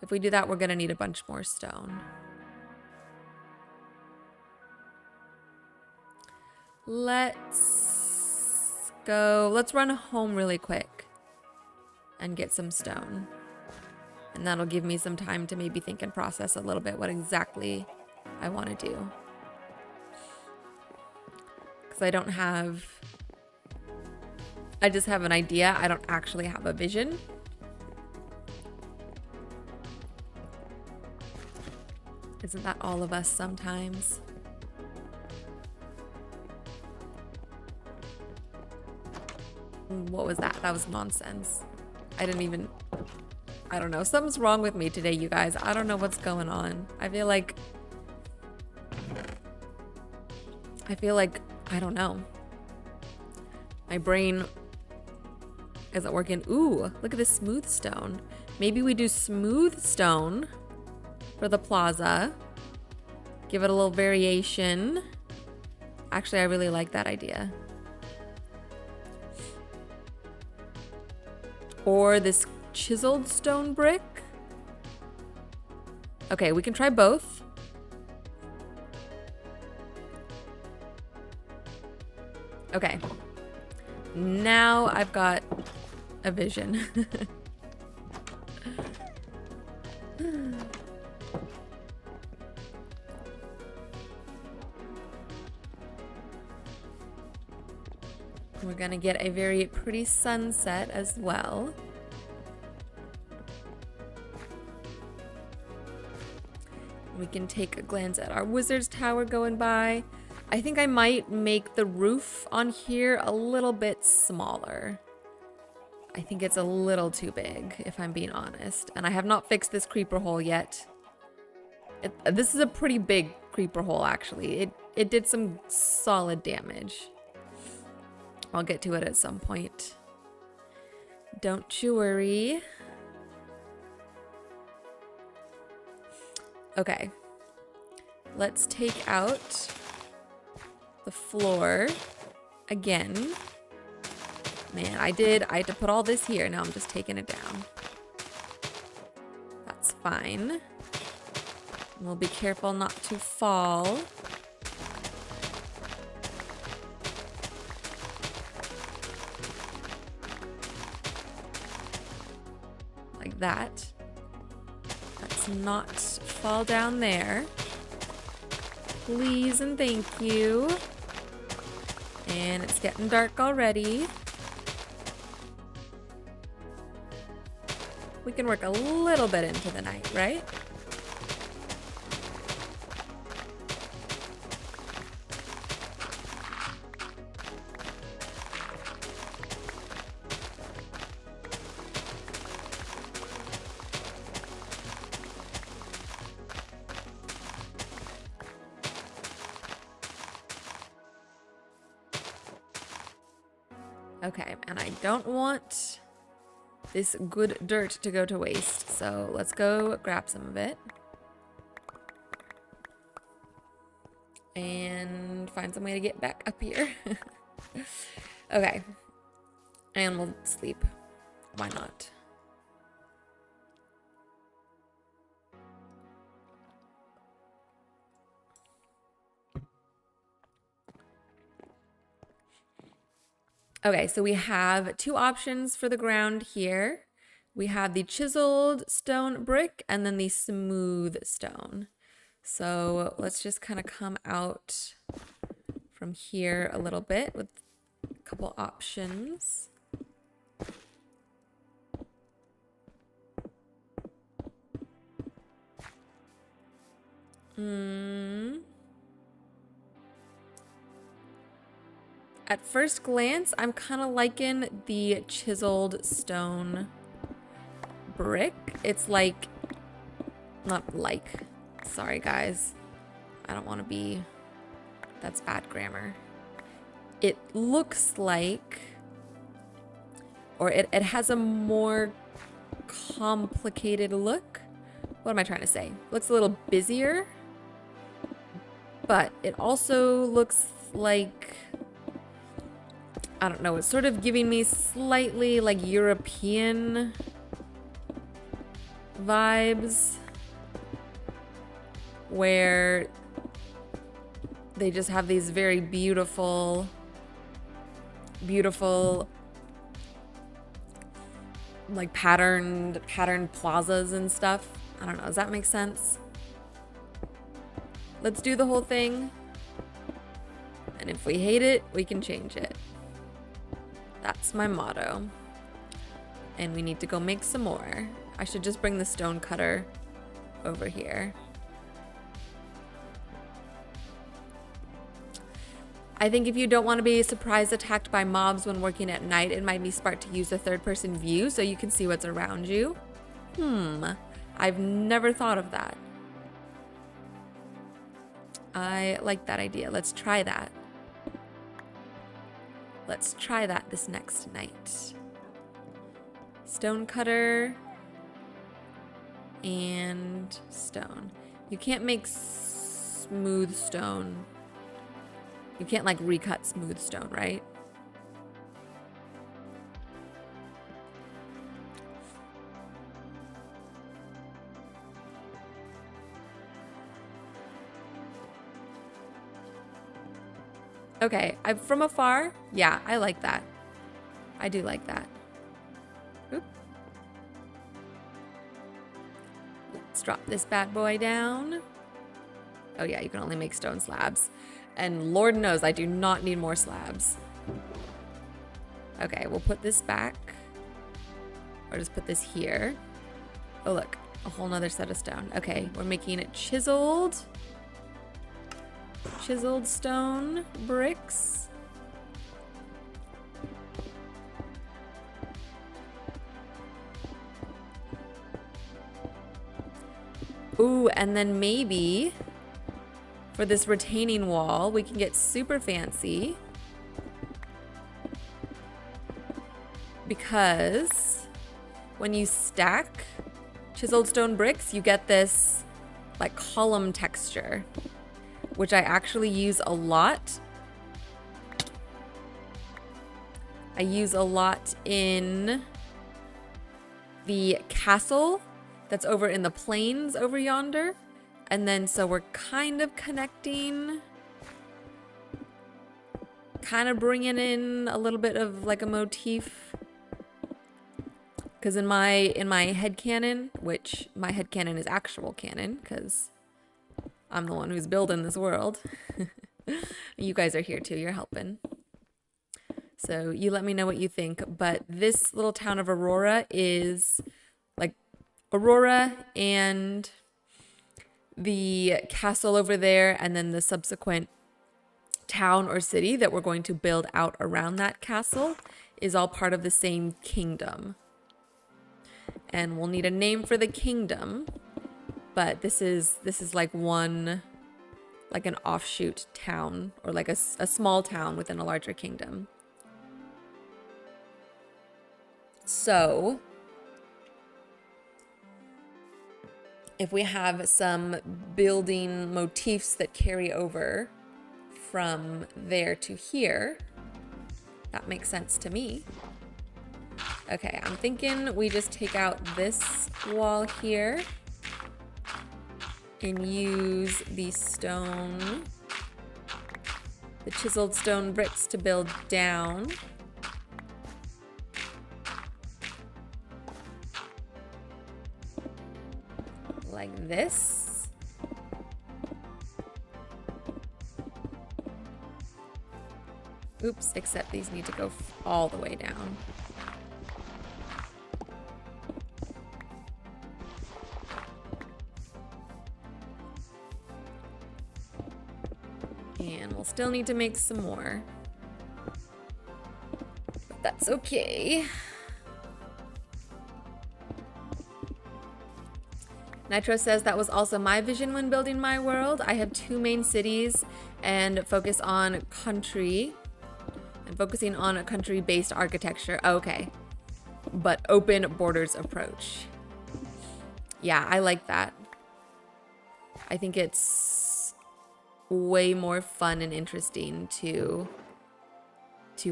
if we do that, we're gonna need a bunch more stone. Let's go. Let's run home really quick and get some stone. And that'll give me some time to maybe think and process a little bit what exactly I want to do. Because I don't have... I just have an idea. I don't actually have a vision. Isn't that all of us sometimes? What was that? That was nonsense. I don't know. Something's wrong with me today, you guys. I don't know what's going on. I feel like, I don't know. My brain isn't working. Ooh, look at this smooth stone. Maybe we do smooth stone for the plaza. Give it a little variation. Actually, I really like that idea. Or this chiseled stone brick. Okay, we can try both. Okay. Now I've got a vision. We're gonna get a very pretty sunset as well. We can take a glance at our wizard's tower going by. I think I might make the roof on here a little bit smaller. I think it's a little too big, if I'm being honest. And I have not fixed this creeper hole yet. This is a pretty big creeper hole, actually. It did some solid damage. I'll get to it at some point. Don't you worry. Okay. Let's take out the floor again. Man, I had to put all this here. Now I'm just taking it down. That's fine. We'll be careful not to fall. Like that. Let's not fall down there. Please and thank you. And it's getting dark already. We can work a little bit into the night, right? Okay, and I don't want this good dirt to go to waste, so let's go grab some of it. And find some way to get back up here. Okay, and we'll sleep. Why not? Okay, so we have two options for the ground here. We have the chiseled stone brick and then the smooth stone. So let's just kind of come out from here a little bit with a couple options. At first glance, I'm kind of liking the chiseled stone brick. It's like, not like, sorry guys. I don't want to be, that's bad grammar. It looks like, or it has a more complicated look. What am I trying to say? Looks a little busier, but it also looks like, I don't know, it's sort of giving me slightly like European vibes where they just have these very beautiful like patterned plazas and stuff. I don't know, does that make sense? Let's do the whole thing. And if we hate it, we can change it. That's my motto. And we need to go make some more. I should just bring the stone cutter over here. I think if you don't want to be surprise attacked by mobs when working at night, it might be smart to use a third-person view so you can see what's around you. I've never thought of that. I like that idea. Let's try that. Let's try that this next night. Stone cutter and stone. You can't make smooth stone. You can't like recut smooth stone, right? Okay, from afar, yeah, I like that. I do like that. Oop. Let's drop this bad boy down. Oh yeah, you can only make stone slabs. And Lord knows I do not need more slabs. Okay, we'll put this back. Or just put this here. Oh look, a whole nother set of stone. Okay, we're making it chiseled stone bricks. Ooh, and then maybe for this retaining wall, we can get super fancy. Because when you stack chiseled stone bricks, you get this like column texture, which I actually use a lot. I use a lot in the castle that's over in the plains over yonder. And then so we're kind of connecting, kind of bringing in a little bit of like a motif. Because in my headcanon, which my headcanon is actual canon, because I'm the one who's building this world. You guys are here too, you're helping. So you let me know what you think. But this little town of Aurora is like Aurora and the castle over there, and then the subsequent town or city that we're going to build out around that castle is all part of the same kingdom. And we'll need a name for the kingdom, but this is like one, like an offshoot town, or like a small town within a larger kingdom. So if we have some building motifs that carry over from there to here, that makes sense to me. Okay, I'm thinking we just take out this wall here and use the stone, the chiseled stone bricks to build down. Like this. Oops, except these need to go all the way down. And we'll still need to make some more. But that's okay. Nitro says that was also my vision when building my world. I have 2 main cities and focus on country. I'm focusing on a country-based architecture. Okay. But open borders approach. Yeah, I like that. I think it's way more fun and interesting to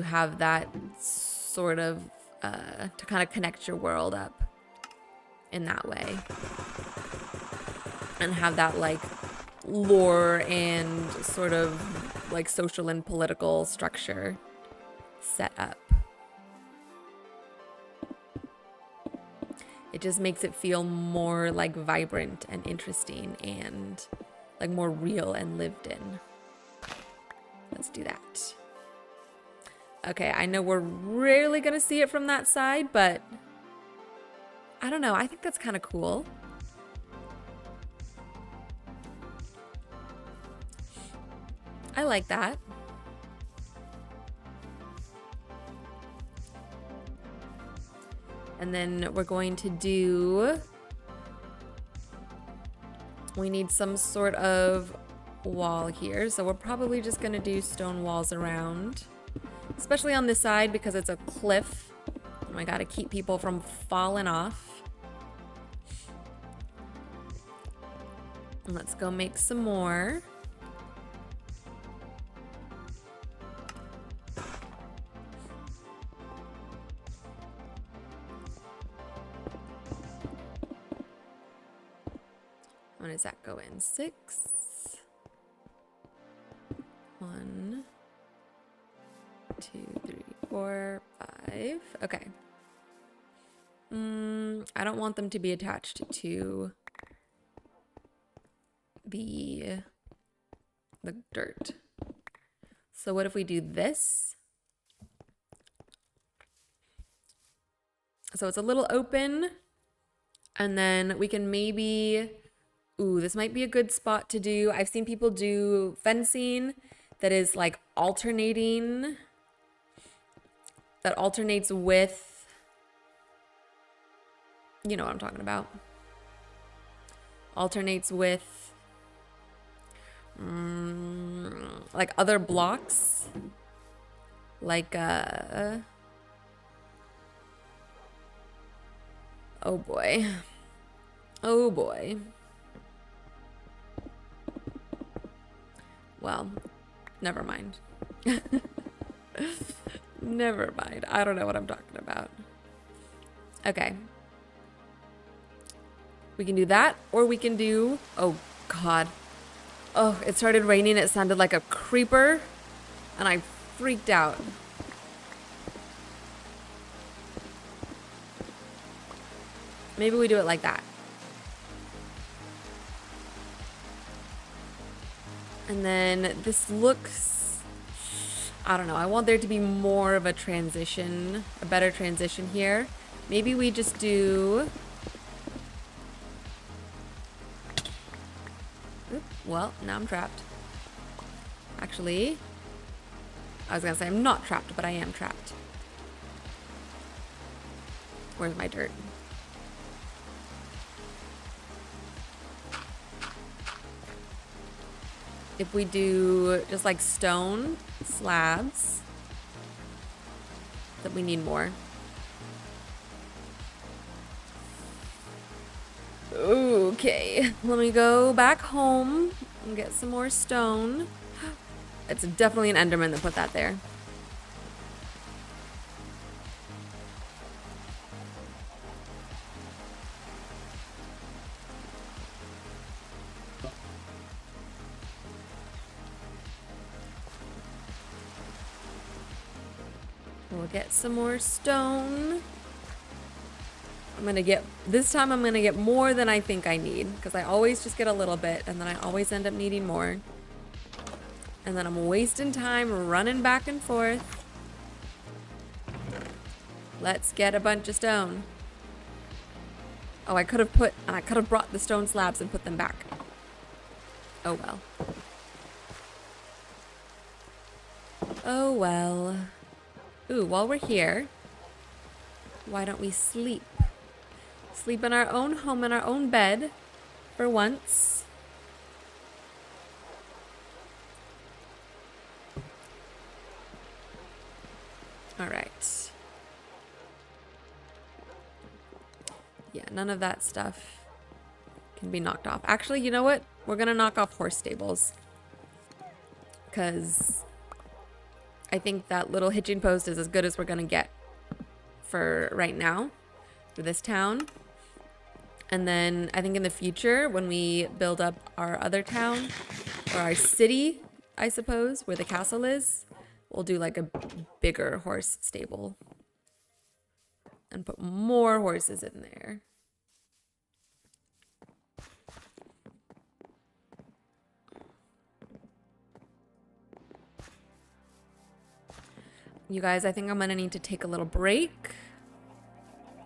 have that sort of, to kind of connect your world up in that way. And have that like lore and sort of like social and political structure set up. It just makes it feel more like vibrant and interesting and like more real and lived in. Let's do that. Okay, I know we're rarely gonna see it from that side, but I don't know, I think that's kind of cool. I like that. And then we're going to do, we need some sort of wall here. So we're probably just gonna do stone walls around, especially on this side because it's a cliff. And I gotta keep people from falling off. And let's go make some more. When does that go in? 6. 1, 2, 3, 4, 5. Okay. I don't want them to be attached to the dirt. So what if we do this? So it's a little open, and then we can maybe, ooh, this might be a good spot to do. I've seen people do fencing that is like alternating, that alternates with, you know what I'm talking about. alternates with like other blocks, like oh boy, oh boy. Well, never mind. Never mind. I don't know what I'm talking about. Okay. We can do that, or we can do... Oh, God. Oh, it started raining. It sounded like a creeper, and I freaked out. Maybe we do it like that. And then this looks... I don't know. I want there to be more of a transition, a better transition here. Maybe we just do... Oop, well, now I'm trapped. Actually, I was gonna say I'm not trapped, but I am trapped. Where's my dirt? If we do just like stone slabs, that we need more. Okay, let me go back home and get some more stone. It's definitely an Enderman that put that there. We'll get some more stone. This time I'm gonna get more than I think I need, because I always just get a little bit and then I always end up needing more. And then I'm wasting time running back and forth. Let's get a bunch of stone. Oh, I could have brought the stone slabs and put them back. Oh well. Oh well. Ooh, while we're here, why don't we sleep? Sleep in our own home, in our own bed, for once. All right. Yeah, none of that stuff can be knocked off. Actually, you know what? We're gonna knock off horse stables, because I think that little hitching post is as good as we're gonna get for right now, for this town. And then I think in the future, when we build up our other town, or our city, I suppose, where the castle is, we'll do like a bigger horse stable and put more horses in there. You guys, I think I'm gonna need to take a little break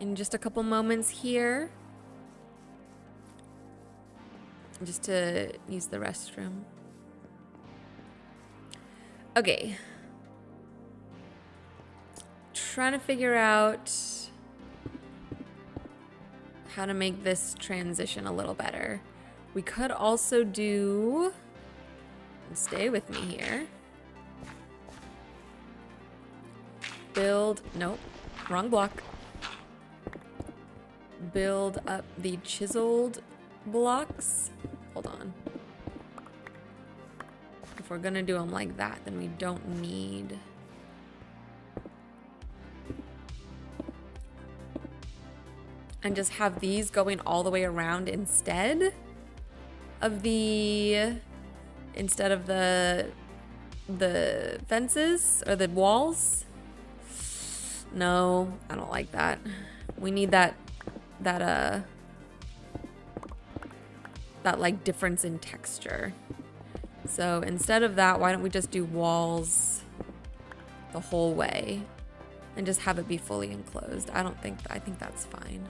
in just a couple moments here, just to use the restroom. Okay. Trying to figure out how to make this transition a little better. We could also do, stay with me here. Build, nope, wrong block. Build up the chiseled blocks. Hold on. If we're gonna do them like that, then we don't need... And just have these going all the way around instead of the fences or the walls. No, I don't like that. We need that like difference in texture. So instead of that, why don't we just do walls the whole way and just have it be fully enclosed? I think that's fine.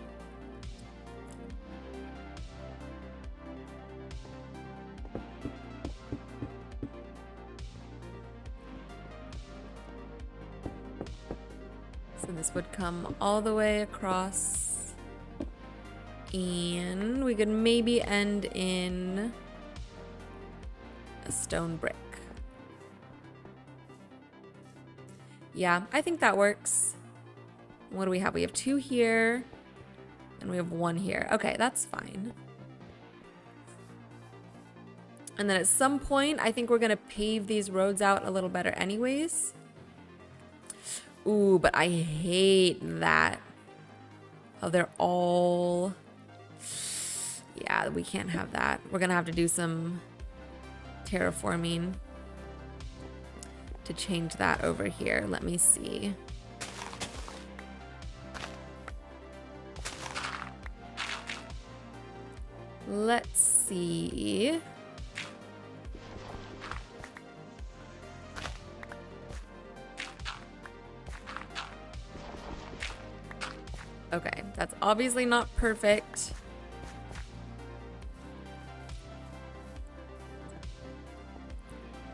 So this would come all the way across And we could maybe end in a stone brick. Yeah, I think that works. What do we have? We have 2 here and we have 1 here. Okay, that's fine. And then at some point, I think we're gonna pave these roads out a little better anyways. Ooh, but I hate that. Oh, they're all... Yeah, we can't have that. We're gonna have to do some terraforming to change that over here. Let me see. Let's see. Okay, that's obviously not perfect.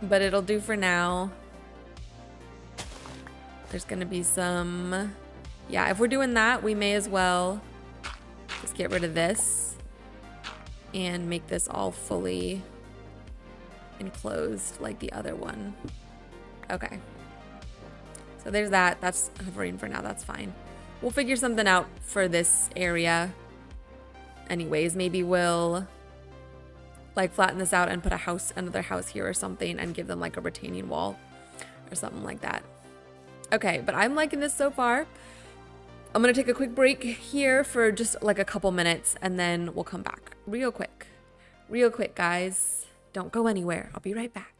But it'll do for now. There's gonna be some... Yeah, if we're doing that, we may as well just get rid of this and make this all fully enclosed like the other one. Okay. So there's that. That's hovering for now. That's fine. We'll figure something out for this area. Anyways, maybe we'll like flatten this out and put a house, another house here or something, and give them like a retaining wall or something like that. Okay, but I'm liking this so far. I'm gonna take a quick break here for just like a couple minutes and then we'll come back real quick. Real quick, guys. Don't go anywhere. I'll be right back.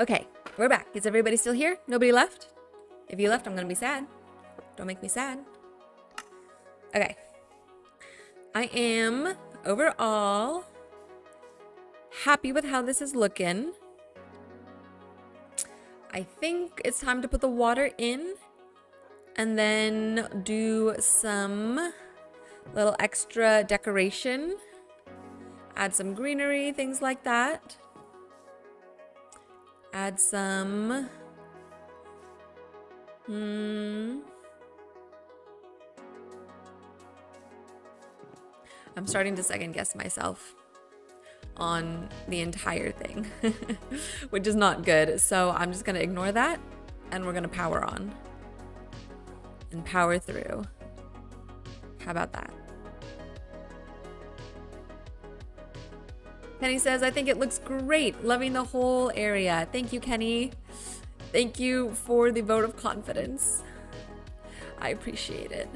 Okay, we're back. Is everybody still here? Nobody left? If you left, I'm gonna be sad. Don't make me sad. Okay. I am overall happy with how this is looking. I think it's time to put the water in and then do some little extra decoration. Add some greenery, things like that. Add some... I'm starting to second guess myself on the entire thing, which is not good. So I'm just gonna ignore that and we're gonna power on and power through. How about that? Kenny says, I think it looks great. Loving the whole area. Thank you, Kenny. Thank you for the vote of confidence. I appreciate it.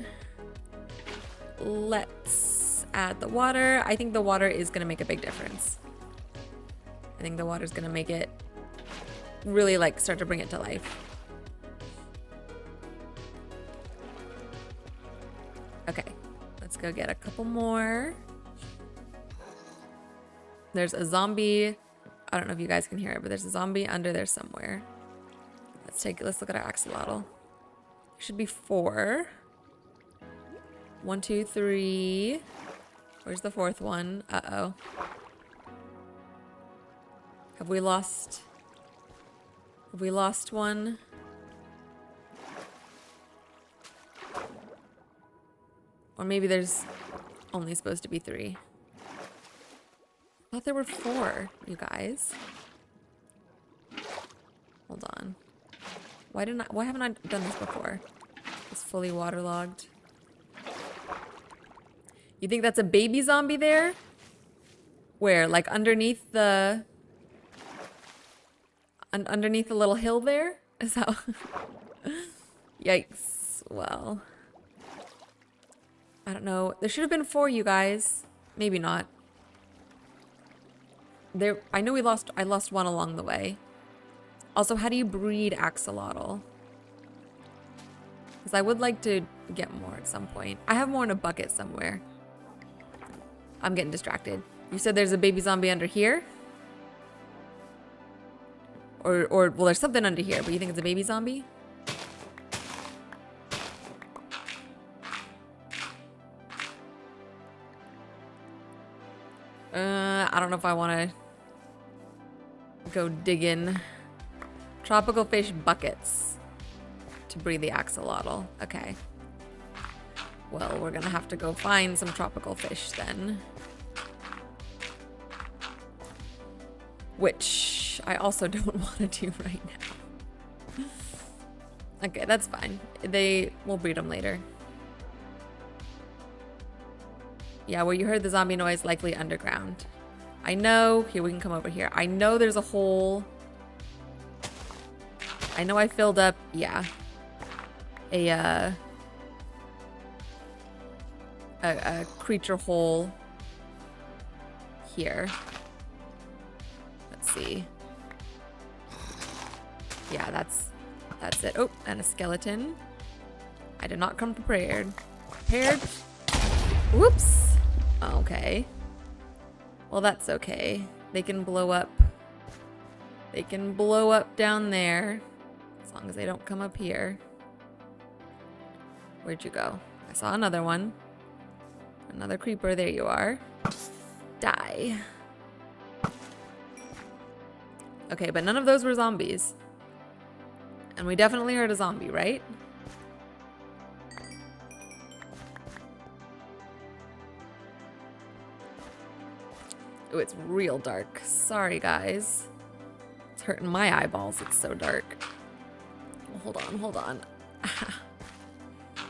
Let's add the water. I think the water is gonna make a big difference. I think the water is gonna make it really like start to bring it to life. Okay, let's go get a couple more. There's a zombie. I don't know if you guys can hear it, but there's a zombie under there somewhere. Let's look at our axolotl. There should be 4. 1, 2, 3. Where's the 4th one? Uh-oh. Have we lost one? Or maybe there's only supposed to be 3. I thought there were 4, you guys. Hold on. Why haven't I done this before? It's fully waterlogged. You think that's a baby zombie there? Where? Like underneath the... underneath the little hill there? Is that... Yikes. Well... I don't know. There should have been 4, you guys. Maybe not. I know I lost one along the way. Also, how do you breed axolotl? Because I would like to get more at some point. I have more in a bucket somewhere. I'm getting distracted. You said there's a baby zombie under here? Or well, there's something under here, but you think it's a baby zombie? I don't know if I want to go digging tropical fish buckets to breed the axolotl. Okay. Well, we're gonna have to go find some tropical fish then. Which I also don't want to do right now. Okay, that's fine. We'll breed them later. Yeah, where you heard the zombie noise, likely underground. I know. Here, we can come over here. I know there's a hole. I know I filled up, yeah, a creature hole here. Let's see. Yeah, that's it. Oh, and a skeleton. I did not come prepared. Whoops. Okay. Well, that's okay. They can blow up. They can blow up down there. As long as they don't come up here. Where'd you go? I saw another one. Another creeper. There you are. Die. Okay, but none of those were zombies. And we definitely heard a zombie, right? Oh, it's real dark. Sorry, guys. It's hurting my eyeballs. It's so dark. Well, hold on.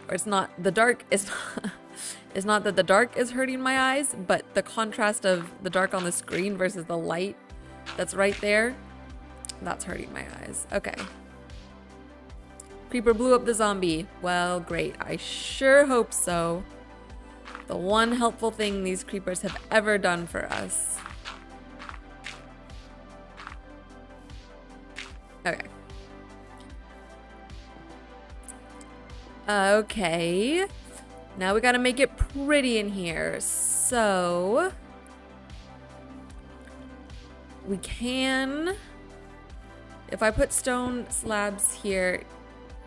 Or it's not, the dark is not, it's not that the dark is hurting my eyes, but the contrast of the dark on the screen versus the light that's right there, that's hurting my eyes. Okay. Creeper blew up the zombie. Well, great. I sure hope so. The one helpful thing these creepers have ever done for us. Okay. Okay. Now we gotta make it pretty in here. So we can, if I put stone slabs here,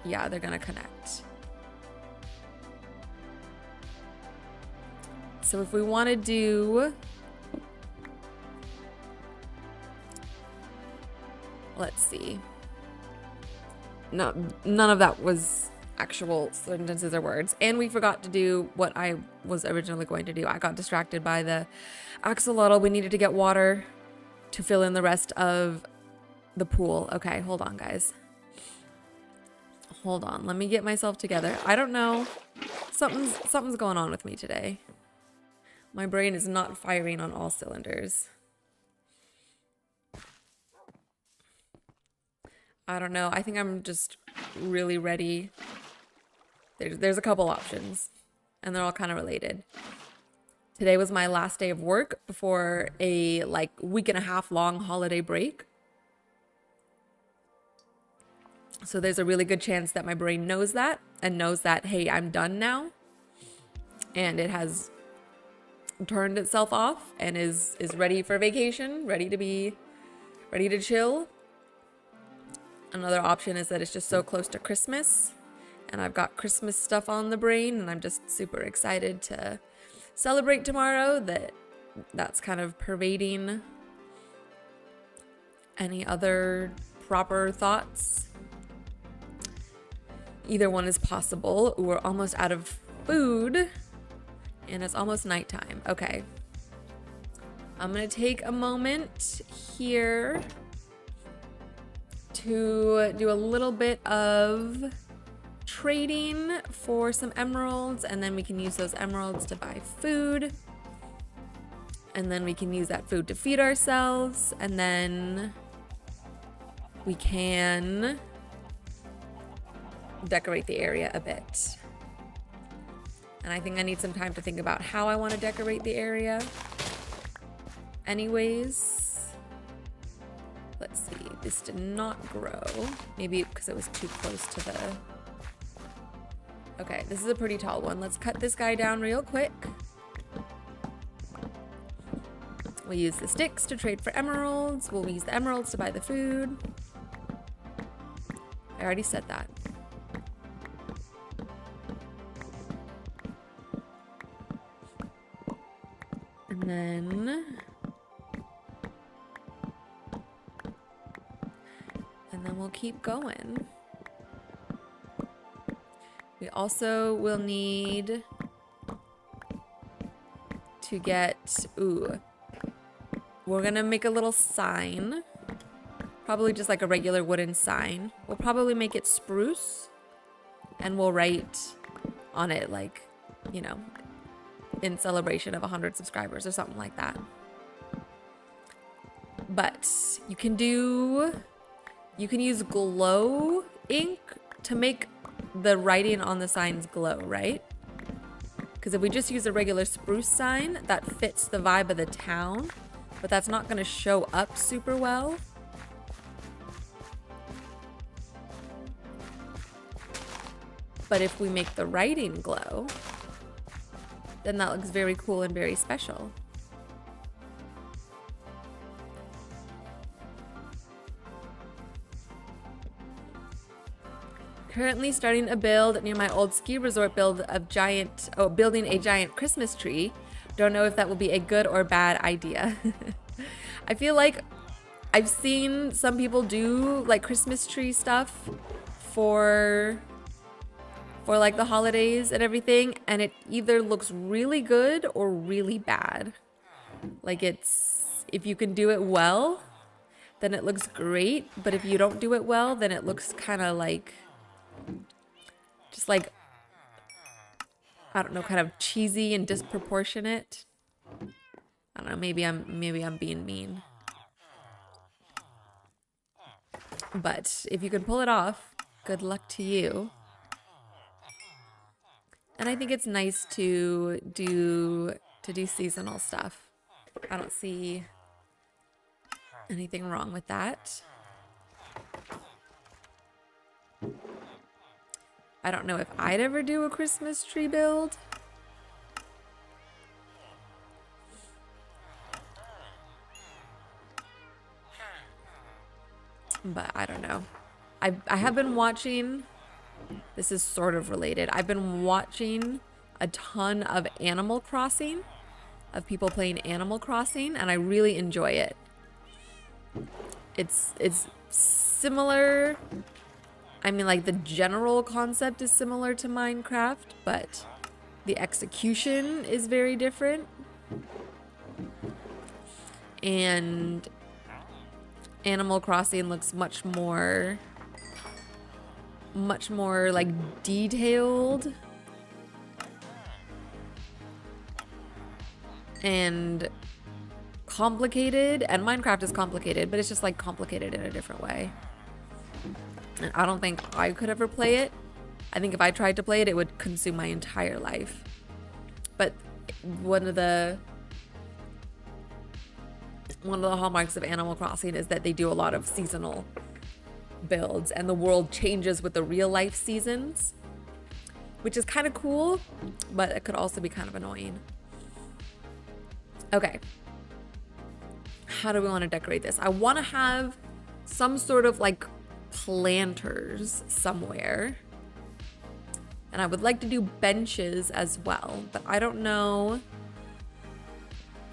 yeah, they're gonna connect. So if we want to do, let's see. No, none of that was actual sentences or words. And we forgot to do what I was originally going to do. I got distracted by the axolotl. We needed to get water to fill in the rest of the pool. Okay, hold on, guys. Hold on. Let me get myself together. I don't know. Something's going on with me today. My brain is not firing on all cylinders. I don't know. I think I'm just really ready. There's a couple options, and they're all kind of related. Today was my last day of work before a like week and a half long holiday break. So there's a really good chance that my brain knows that and knows that, hey, I'm done now. And it has turned itself off and is ready for vacation, ready to chill. Another option is that it's just so close to Christmas and I've got Christmas stuff on the brain and I'm just super excited to celebrate tomorrow, that's kind of pervading any other proper thoughts. Either one is possible. We're almost out of food and it's almost nighttime. Okay. I'm gonna take a moment here to do a little bit of trading for some emeralds, and then we can use those emeralds to buy food. And then we can use that food to feed ourselves, and then we can decorate the area a bit. And I think I need some time to think about how I want to decorate the area. Anyways, let's see. This did not grow. Maybe because it was too close to the... Okay, this is a pretty tall one. Let's cut this guy down real quick. We'll use the sticks to trade for emeralds. We'll use the emeralds to buy the food. I already said that. And then we'll keep going. We also will need to get, we're gonna make a little sign. Probably just like a regular wooden sign. We'll probably make it spruce and we'll write on it like, you know, in celebration of 100 subscribers or something like that. But you can use glow ink to make the writing on the signs glow, right? Because if we just use a regular spruce sign, that fits the vibe of the town, but that's not going to show up super well. But if we make the writing glow, then that looks very cool and very special. Currently starting a build near my old ski resort build of building a giant Christmas tree. Don't know if that will be a good or bad idea. I feel like I've seen some people do like Christmas tree stuff for like the holidays and everything, and it either looks really good or really bad. Like if you can do it well, then it looks great, but if you don't do it well, then it looks kind of like just like, I don't know, kind of cheesy and disproportionate. I don't know, maybe I'm being mean. But if you can pull it off, good luck to you. And I think it's nice to do seasonal stuff. I don't see anything wrong with that. I don't know if I'd ever do a Christmas tree build. But I don't know. I have been watching, this is sort of related. I've been watching a ton of Animal Crossing, of people playing Animal Crossing, and I really enjoy it. It's similar. I mean, like, the general concept is similar to Minecraft, but the execution is very different. And Animal Crossing looks much more like detailed and complicated, and Minecraft is complicated, but it's just like complicated in a different way. And I don't think I could ever play it. I think if I tried to play it, it would consume my entire life. But one of the hallmarks of Animal Crossing is that they do a lot of seasonal builds, and the world changes with the real life seasons, which is kind of cool, but it could also be kind of annoying. Okay. How do we want to decorate this? I want to have some sort of like planters somewhere. And I would like to do benches as well, but I don't know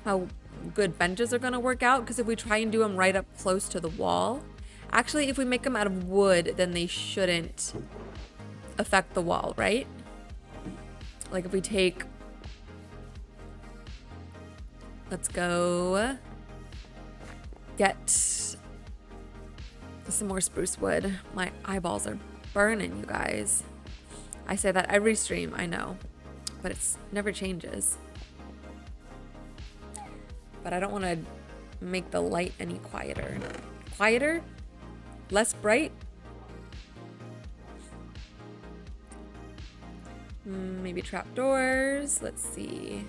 how good benches are going to work out, because if we try and do them right up close to the wall, actually if we make them out of wood, then they shouldn't affect the wall, right? Like if we take, let's go get some more spruce wood. My eyeballs are burning, you guys. I say that every stream, I know, but it's never changes. But I don't want to make the light any quieter. Quieter? Less bright? Maybe trapdoors. Let's see.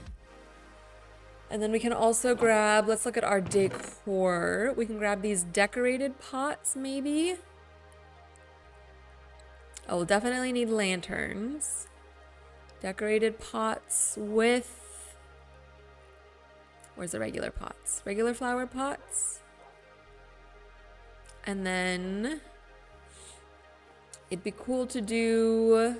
And then we can also grab, let's look at our decor. We can grab these decorated pots, maybe. Oh, we'll definitely need lanterns. Decorated pots with, where's the regular pots? Regular flower pots. And then it'd be cool to do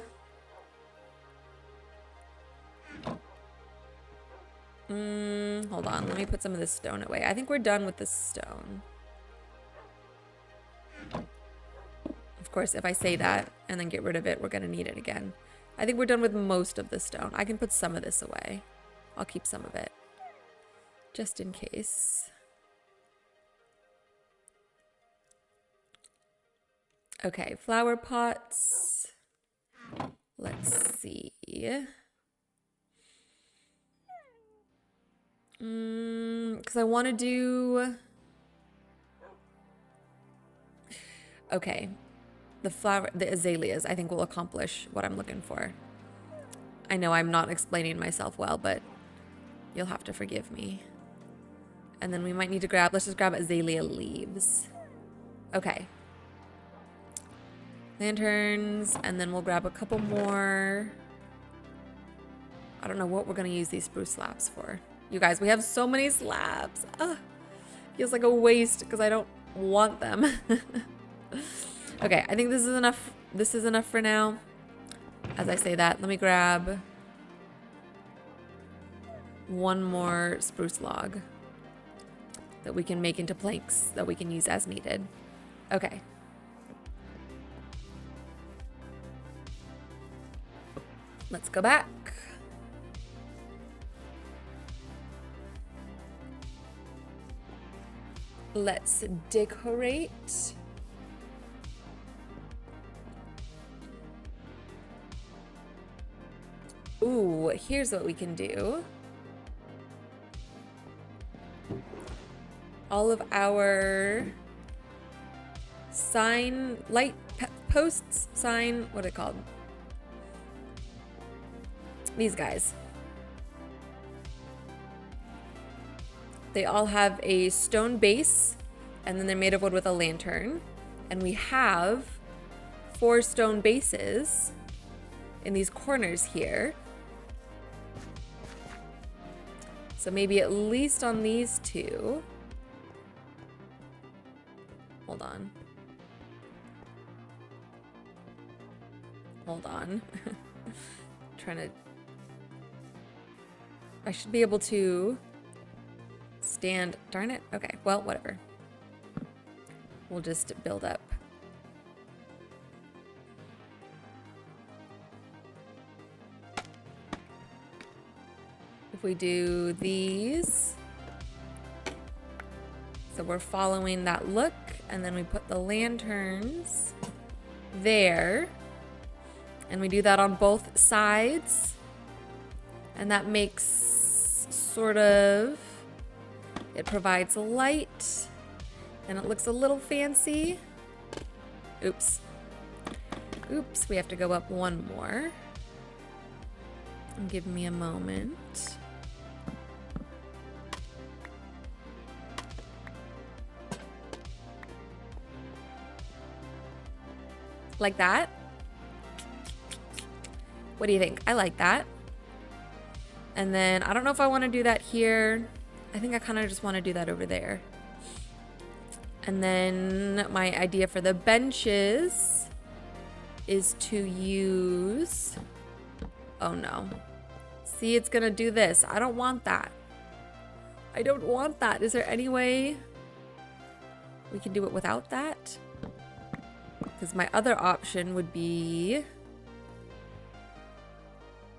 hold on, let me put some of this stone away. I think we're done with the stone. Of course, if I say that and then get rid of it, we're gonna need it again. I think we're done with most of the stone. I can put some of this away. I'll keep some of it, just in case. Okay, flower pots. Let's see. Because I want to do... Okay. The azaleas, I think, will accomplish what I'm looking for. I know I'm not explaining myself well, but you'll have to forgive me. And then we might need to grab... Let's just grab azalea leaves. Okay. Lanterns, and then we'll grab a couple more. I don't know what we're going to use these spruce slabs for. You guys, we have so many slabs. Ugh. Feels like a waste because I don't want them. Okay, I think this is enough. This is enough for now. As I say that, let me grab one more spruce log that we can make into planks that we can use as needed. Okay. Let's go back. Let's decorate. Ooh, here's what we can do. All of our sign, light posts, sign, what are they called? These guys. They all have a stone base, and then they're made of wood with a lantern. And we have 4 stone bases in these corners here. So maybe at least on these two. Hold on. Hold on. Trying to... I should be able to stand... Darn it. Okay, well, whatever. We'll just build up. If we do these, so we're following that look, and then we put the lanterns there, and we do that on both sides, and that makes sort of, it provides light, and it looks a little fancy. Oops. Oops, we have to go up one more. Give me a moment. Like that? What do you think? I like that. And then I don't know if I want to do that here. I think I kind of just want to do that over there. And then my idea for the benches is to use... Oh no. See, it's gonna do this. I don't want that. I don't want that. Is there any way we can do it without that? Because my other option would be...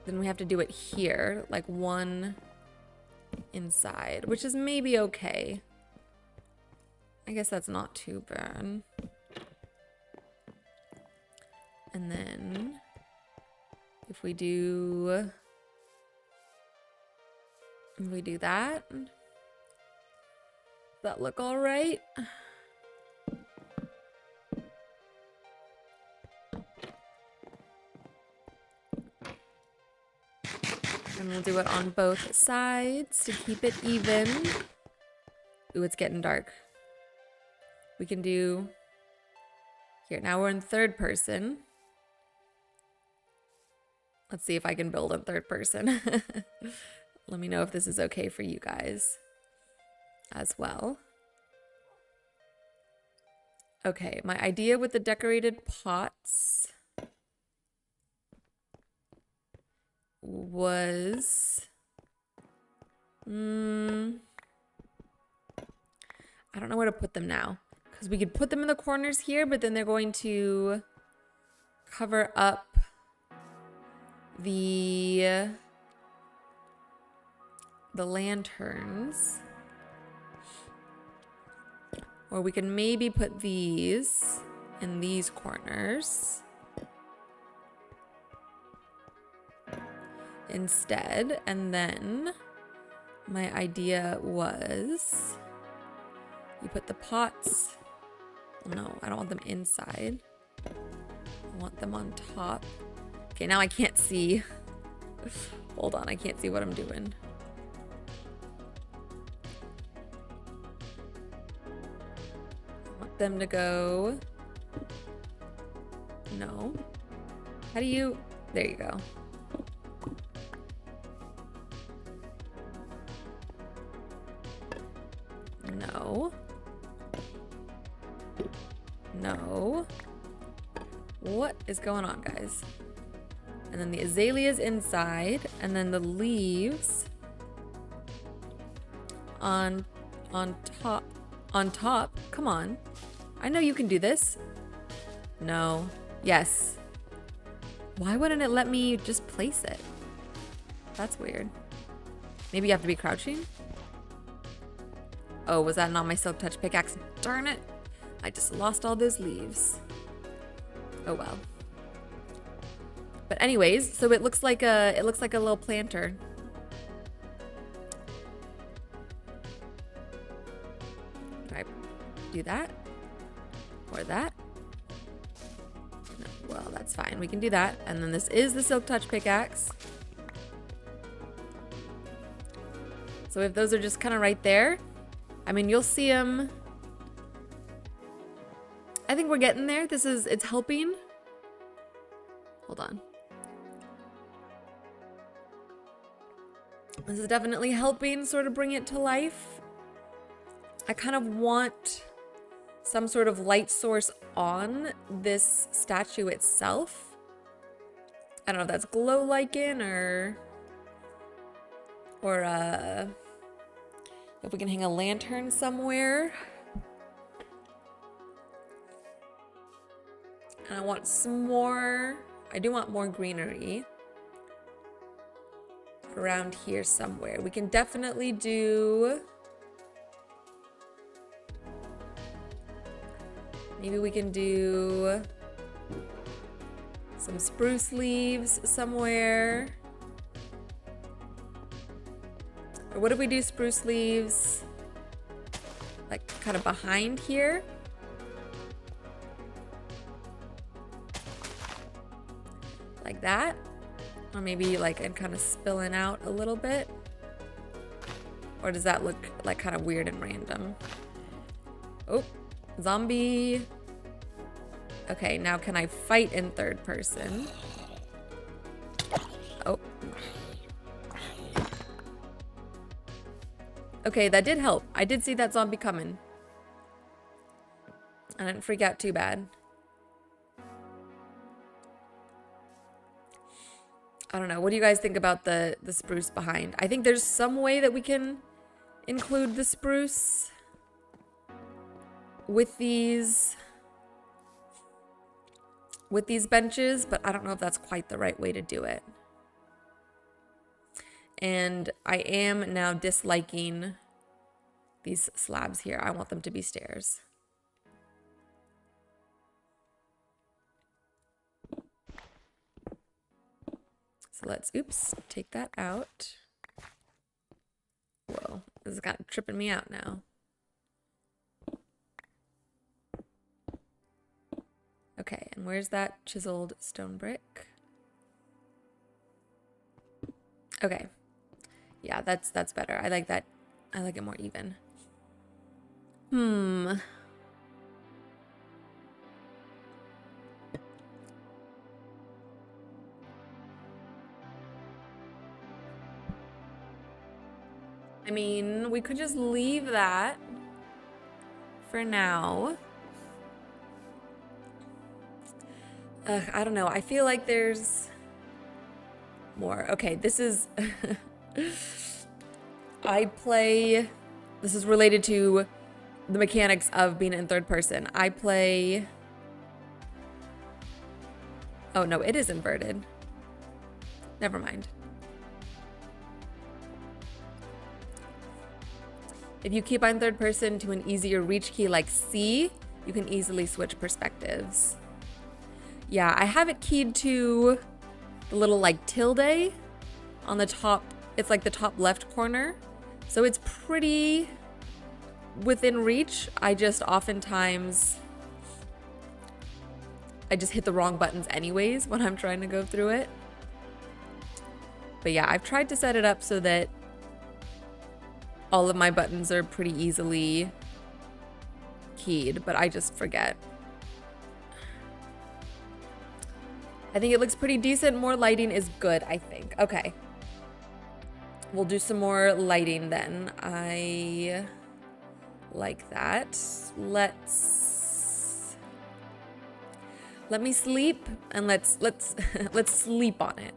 Then we have to do it here, like one inside, which is maybe okay. I guess that's not too bad. And then if we do that, does that look all right? And we'll do it on both sides to keep it even. Ooh, it's getting dark. We can do... Here, now we're in third person. Let's see if I can build in third person. Let me know if this is okay for you guys as well. Okay, my idea with the decorated pots was... I don't know where to put them now. Because we could put them in the corners here, but then they're going to cover up the lanterns. Or we can maybe put these in these corners instead. And then my idea was you put the pots. No, I don't want them inside. I want them on top. Okay, now I can't see. Hold on, I can't see what I'm doing. I want them to go... No. How do you... There you go. No. No. What is going on, guys? And then the azaleas inside, and then the leaves on top. On top. Come on. I know you can do this. No. Yes. Why wouldn't it let me just place it? That's weird. Maybe you have to be crouching? Oh, was that not my silk touch pickaxe? Darn it. I just lost all those leaves. Oh well. But anyways, so it looks like a little planter. Can I do that? Or that? No, well, that's fine. We can do that. And then this is the silk touch pickaxe. So if those are just kind of right there, I mean, you'll see them. I think we're getting there. It's helping. Hold on. This is definitely helping sort of bring it to life. I kind of want some sort of light source on this statue itself. I don't know if that's glow lichen or if we can hang a lantern somewhere. And I want some more, I do want more greenery around here somewhere. We can definitely do, maybe we can do some spruce leaves somewhere. Or what if we do spruce leaves like kind of behind here? Like that. Or maybe like and kind of spilling out a little bit. Or does that look like kind of weird and random? Oh, zombie. Okay, now can I fight in third person? Oh. Okay, that did help. I did see that zombie coming. I didn't freak out too bad. I don't know. What do you guys think about the spruce behind? I think there's some way that we can include the spruce with these benches, but I don't know if that's quite the right way to do it. And I am now disliking these slabs here. I want them to be stairs. So let's, oops, take that out. Whoa, this is kind of tripping me out now. Okay, and where's that chiseled stone brick? Okay. Yeah, that's better. I like that. I like it more even. I mean, we could just leave that for now. I don't know. I feel like there's more. Okay, this is... This is related to the mechanics of being in third person. I play... Oh, no, it is inverted. Never mind. If you keep on third person to an easier reach key like C, you can easily switch perspectives. Yeah, I have it keyed to the little like tilde on the top. It's like the top left corner. So it's pretty within reach. I just oftentimes, I just hit the wrong buttons anyways when I'm trying to go through it. But yeah, I've tried to set it up so that all of my buttons are pretty easily keyed, but I just forget. I think it looks pretty decent. More lighting is good, I think. Okay. We'll do some more lighting then. I like that. Let me sleep and let's sleep on it.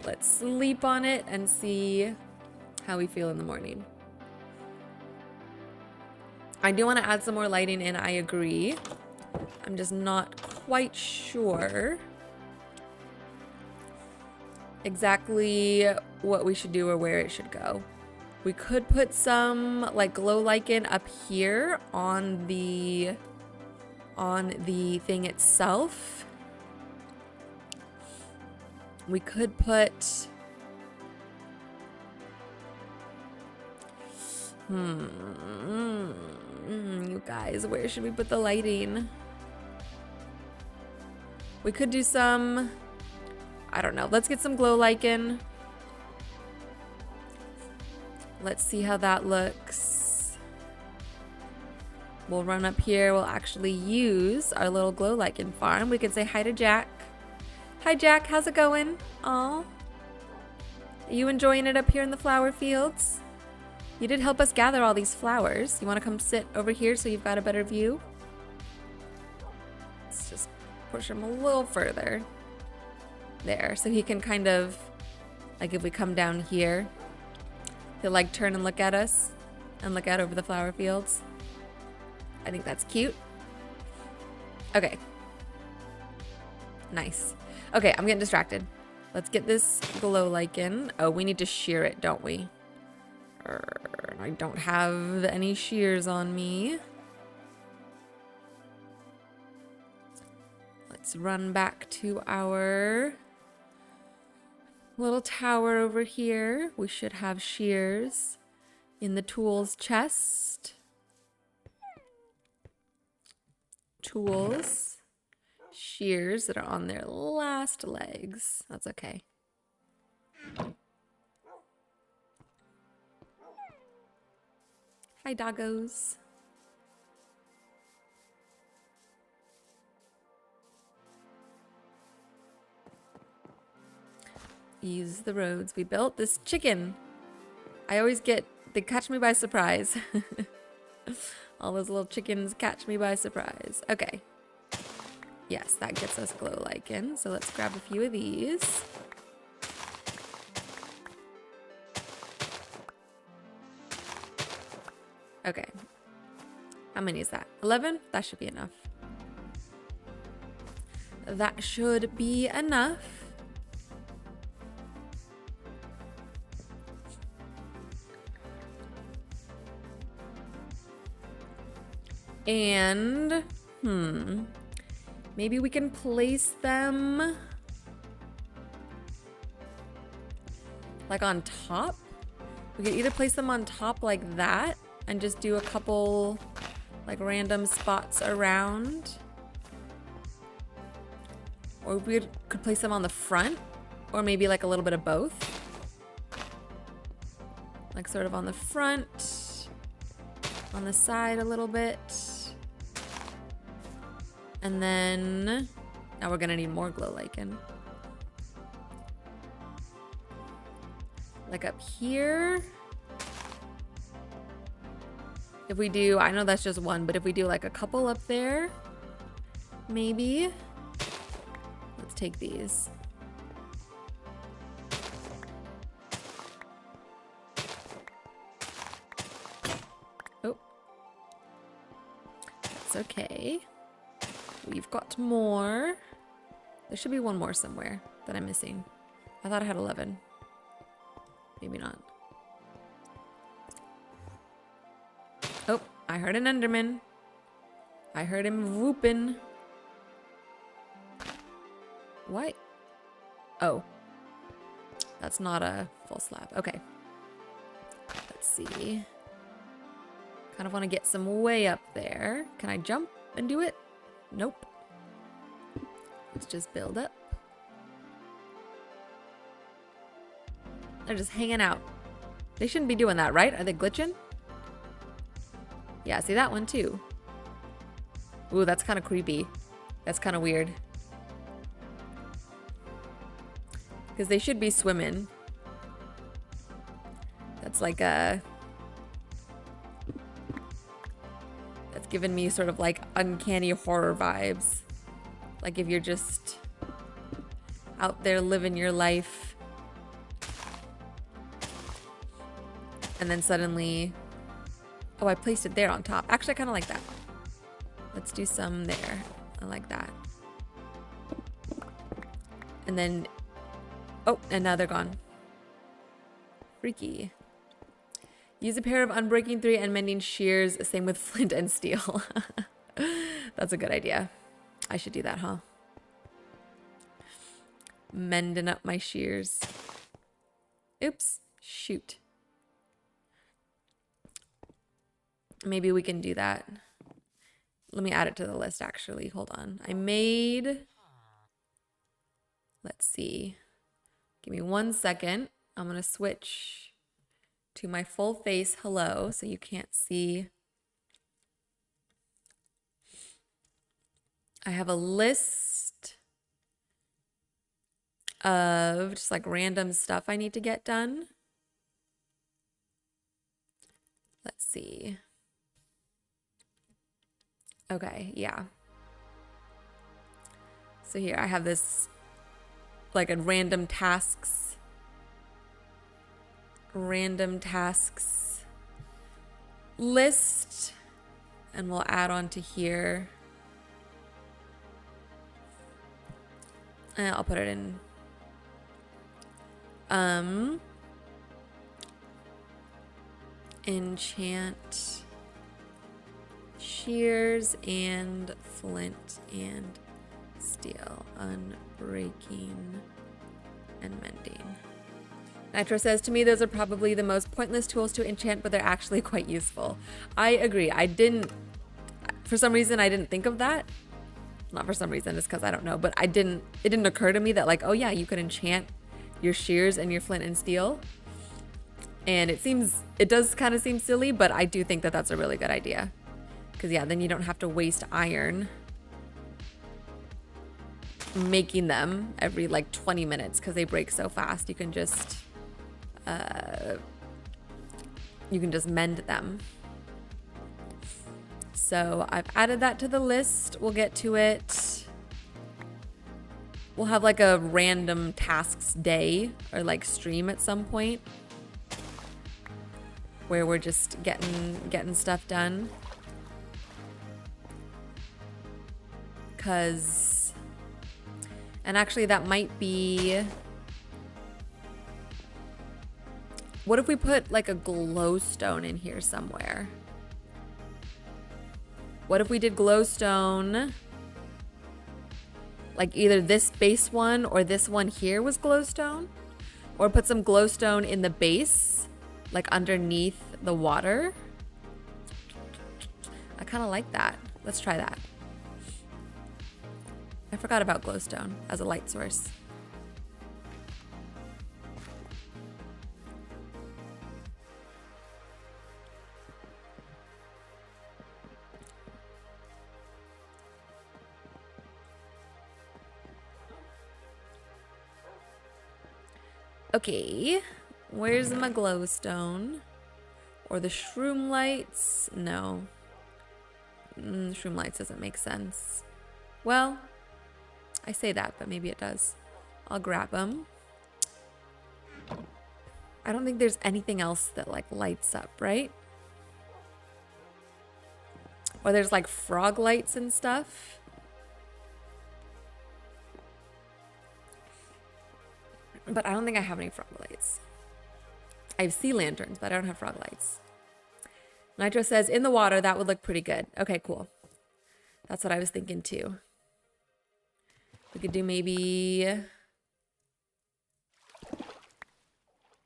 Let's sleep on it and see how we feel in the morning. I do want to add some more lighting in, I agree. I'm just not quite sure exactly what we should do or where it should go. We could put some like glow lichen up here on the thing itself. We could put you guys, where should we put the lighting? We could do some, I don't know. Let's get some glow lichen. Let's see how that looks. We'll run up here. We'll actually use our little glow lichen farm. We can say hi to Jack. Hi Jack, how's it going? Aw. Are you enjoying it up here in the flower fields? You did help us gather all these flowers. You want to come sit over here so you've got a better view? Let's just push him a little further. There, so he can kind of, like if we come down here, he'll like turn and look at us and look out over the flower fields. I think that's cute. Okay. Nice. Okay, I'm getting distracted. Let's get this glow lichen. Oh, we need to shear it, don't we? I don't have any shears on me. Let's run back to our little tower over here. We should have shears in the tools chest. Tools. Shears that are on their last legs. That's okay. Hi, doggos. Use the roads we built. This chicken, I always get, they catch me by surprise. All those little chickens catch me by surprise. Okay. Yes, that gets us glow lichen. So let's grab a few of these. Okay. How many is that? 11? That should be enough. That should be enough. And, maybe we can place them like on top. We could either place them on top like that and just do a couple like random spots around. Or we could place them on the front, or maybe like a little bit of both. Like sort of on the front, on the side a little bit. And then, now we're gonna need more glow lichen. Like up here. If we do, I know that's just one, but if we do like a couple up there, maybe. Let's take these. Oh. That's okay. We've got more. There should be one more somewhere that I'm missing. I thought I had 11. Maybe not. Oh, I heard an Enderman. I heard him whooping. What? Oh. That's not a full slab. Okay. Let's see. Kind of want to get some way up there. Can I jump and do it? Nope. Let's just build up. They're just hanging out. They shouldn't be doing that, right? Are they glitching? Yeah, see that one too. Ooh, that's kind of creepy. That's kind of weird. Because they should be swimming. That's like a... That's giving me sort of like uncanny horror vibes. Like if you're just out there living your life and then suddenly, oh, I placed it there on top. Actually, I kind of like that. Let's do some there. I like that. And then, oh, and now they're gone. Freaky. Use a pair of Unbreaking 3 and Mending Shears. Same with Flint and Steel. That's a good idea. I should do that, huh? Mending up my shears. Oops. Shoot. Maybe we can do that. Let me add it to the list, actually. Hold on. I made... Let's see. Give me 1 second. I'm going to switch to my full face hello so you can't see. I have a list of just like random stuff I need to get done. Let's see. Okay, yeah. So here I have this like a random tasks list, and we'll add on to here. And I'll put it in enchant shears and flint and steel, unbreaking and mending. Nitro says, to me, those are probably the most pointless tools to enchant, but they're actually quite useful. I agree. For some reason, I didn't think of that. Not for some reason, it's because I don't know, but it didn't occur to me that like, oh yeah, you could enchant your shears and your flint and steel. And it does kind of seem silly, but I do think that that's a really good idea. Because yeah, then you don't have to waste iron making them every like 20 minutes because they break so fast. You can just mend them. So I've added that to the list. We'll get to it. We'll have like a random tasks day or like stream at some point where we're just getting stuff done. And actually that might be, what if we put like a glowstone in here somewhere? What if we did glowstone, like either this base one or this one here was glowstone, or put some glowstone in the base, like underneath the water? I kind of like that. Let's try that. I forgot about glowstone as a light source. Okay, where's my glowstone? Or the shroom lights? No. Shroom lights doesn't make sense. Well, I say that, but maybe it does. I'll grab them. I don't think there's anything else that like lights up, right? Or there's like frog lights and stuff. But I don't think I have any frog lights. I have sea lanterns, but I don't have frog lights. Nitro says, in the water, that would look pretty good. Okay, cool. That's what I was thinking too. We could do maybe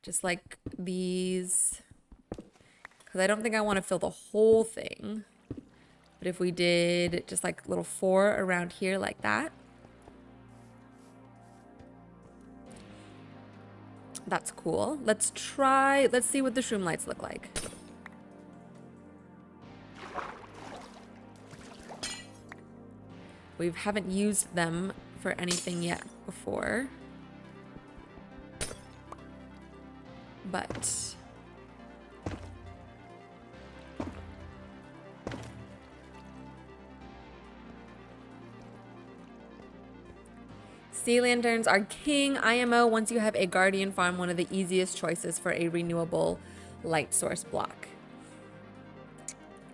just like these, because I don't think I want to fill the whole thing. But if we did just like little 4 around here like that, that's cool. Let's see what the shroom lights look like. We haven't used them for anything yet before. But sea lanterns are king. IMO, once you have a guardian farm, one of the easiest choices for a renewable light source block.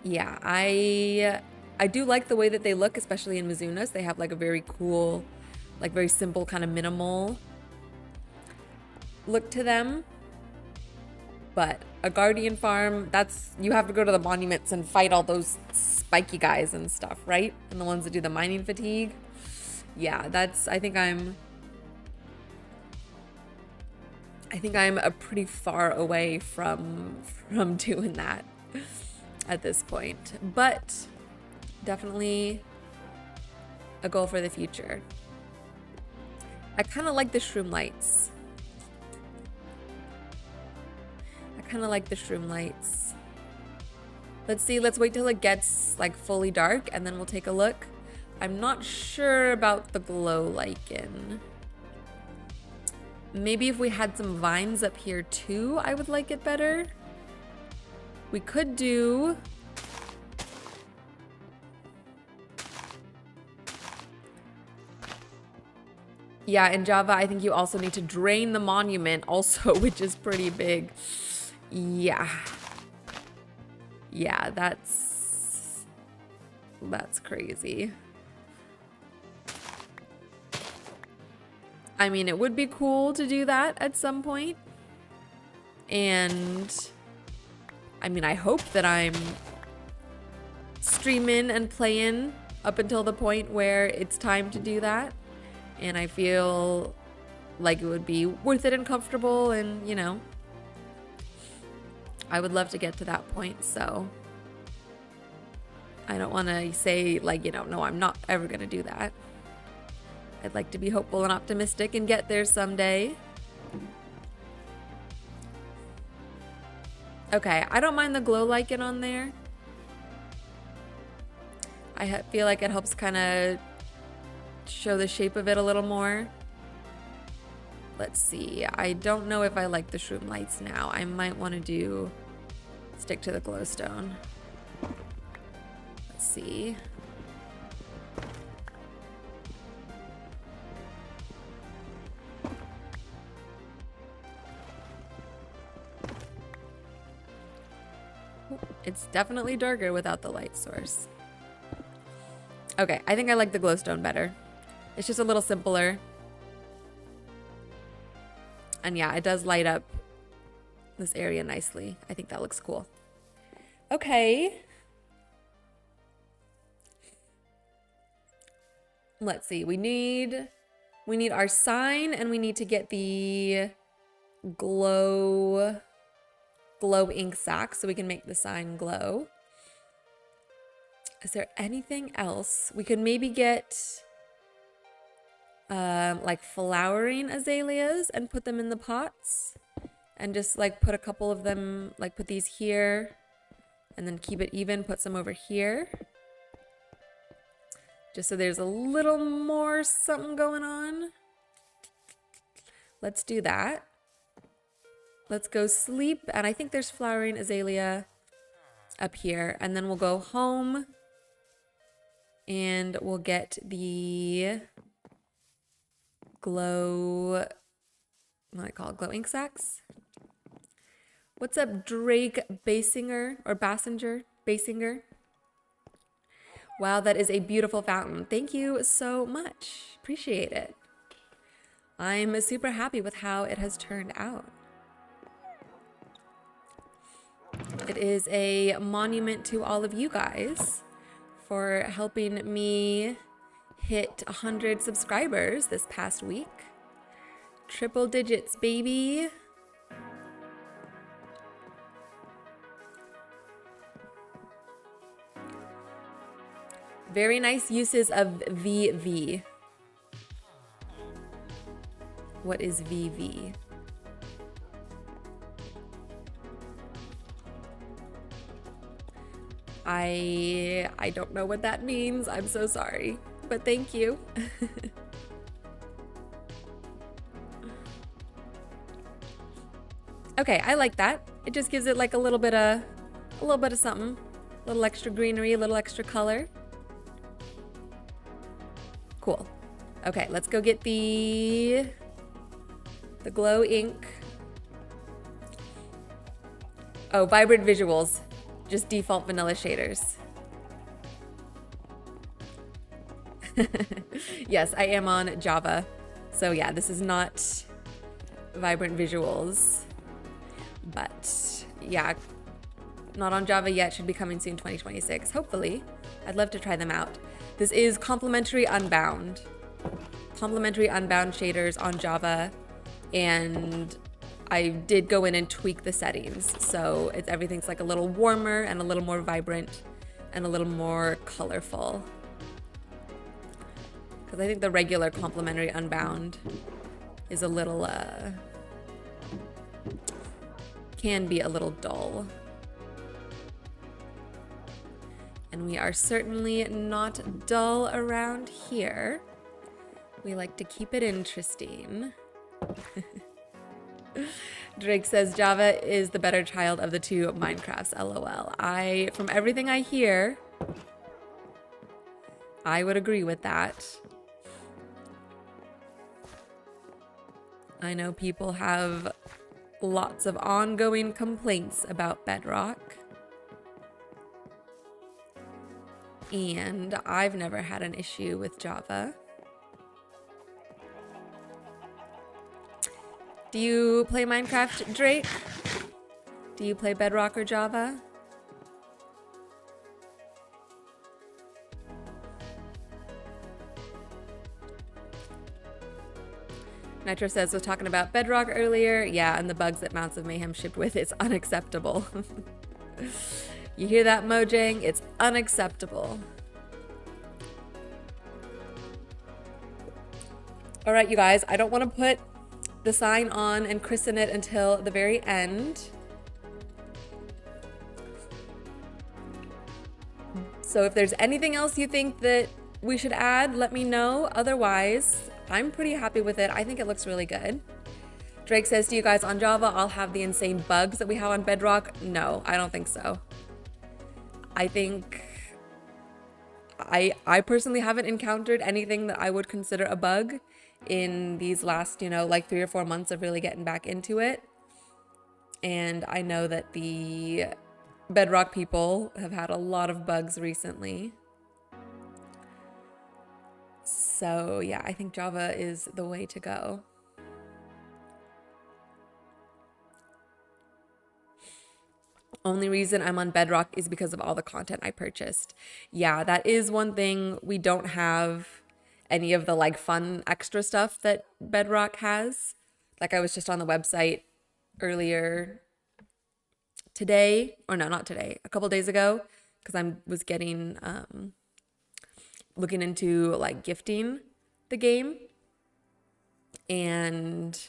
Yeah, I do like the way that they look, especially in Mizunos. They have like a very cool, like very simple kind of minimal look to them. But a guardian farm, you have to go to the monuments and fight all those spiky guys and stuff, right? And the ones that do the mining fatigue. Yeah, I think I'm a pretty far away from doing that at this point. But definitely a goal for the future. I kind of like the shroom lights. Let's see, let's wait till it gets like fully dark and then we'll take a look. I'm not sure about the glow lichen. Maybe if we had some vines up here too, I would like it better. We could do... Yeah, in Java, I think you also need to drain the monument also, which is pretty big. Yeah. Yeah, that's crazy. I mean, it would be cool to do that at some point. And I mean, I hope that I'm streaming and playing up until the point where it's time to do that. And I feel like it would be worth it and comfortable, and, you know, I would love to get to that point. So I don't want to say, like, you know, no, I'm not ever going to do that. I'd like to be hopeful and optimistic and get there someday. Okay, I don't mind the glow lichen on there. I feel like it helps kind of show the shape of it a little more. Let's see. I don't know if I like the shroom lights now. I might want to stick to the glowstone. Let's see. It's definitely darker without the light source. Okay, I think I like the glowstone better. It's just a little simpler. And yeah, it does light up this area nicely. I think that looks cool. Okay. Let's see. We need our sign, and we need to get the glow ink sac so we can make the sign glow. Is there anything else? We could maybe get like flowering azaleas and put them in the pots, and just like put a couple of them, like put these here and then keep it even, put some over here, just so there's a little more something going on. Let's do that. Let's go sleep. And I think there's flowering azalea up here, and then we'll go home and we'll get the glow, what do I call it? Glow ink sacs. What's up, Drake Basinger or Basinger? Wow, that is a beautiful fountain. Thank you so much. Appreciate it. I'm super happy with how it has turned out. It is a monument to all of you guys for helping me hit 100 subscribers this past week. Triple digits, baby. Very nice uses of VV. What is VV? I don't know what that means. I'm so sorry, but thank you. Okay, I like that. It just gives it like a little bit of something, a little extra greenery, a little extra color. Cool. Okay, let's go get the glow ink. Oh, vibrant visuals. Just default vanilla shaders. Yes, I am on Java. So yeah, this is not vibrant visuals. But yeah, not on Java yet. Should be coming soon, 2026. Hopefully. I'd love to try them out. This is Complementary Unbound. Complementary Unbound shaders on Java. And I did go in and tweak the settings, so everything's like a little warmer and a little more vibrant and a little more colorful. Because I think the regular Complementary Unbound is a little, can be a little dull. And we are certainly not dull around here. We like to keep it interesting. Drake says Java is the better child of the two Minecrafts. LOL. From everything I hear, I would agree with that. I know people have lots of ongoing complaints about Bedrock. And I've never had an issue with Java. Do you play Minecraft, Drake? Do you play Bedrock or Java? Nitro says, was talking about Bedrock earlier. Yeah, and the bugs that Mounts of Mayhem shipped with, it's unacceptable. You hear that, Mojang? It's unacceptable. All right, you guys, I don't want to put the sign on and christen it until the very end. So if there's anything else you think that we should add, let me know. Otherwise, I'm pretty happy with it. I think it looks really good. Drake says, do you guys on Java all have the insane bugs that we have on Bedrock? No, I don't think so. I think I personally haven't encountered anything that I would consider a bug in these last, like 3 or 4 months of really getting back into it. And I know that the Bedrock people have had a lot of bugs recently. So yeah, I think Java is the way to go. Only reason I'm on Bedrock is because of all the content I purchased. Yeah, that is one thing. We don't have any of the like fun extra stuff that Bedrock has. Like I was just on the website earlier today, or no, not today, a couple days ago, because I was getting, looking into like gifting the game. And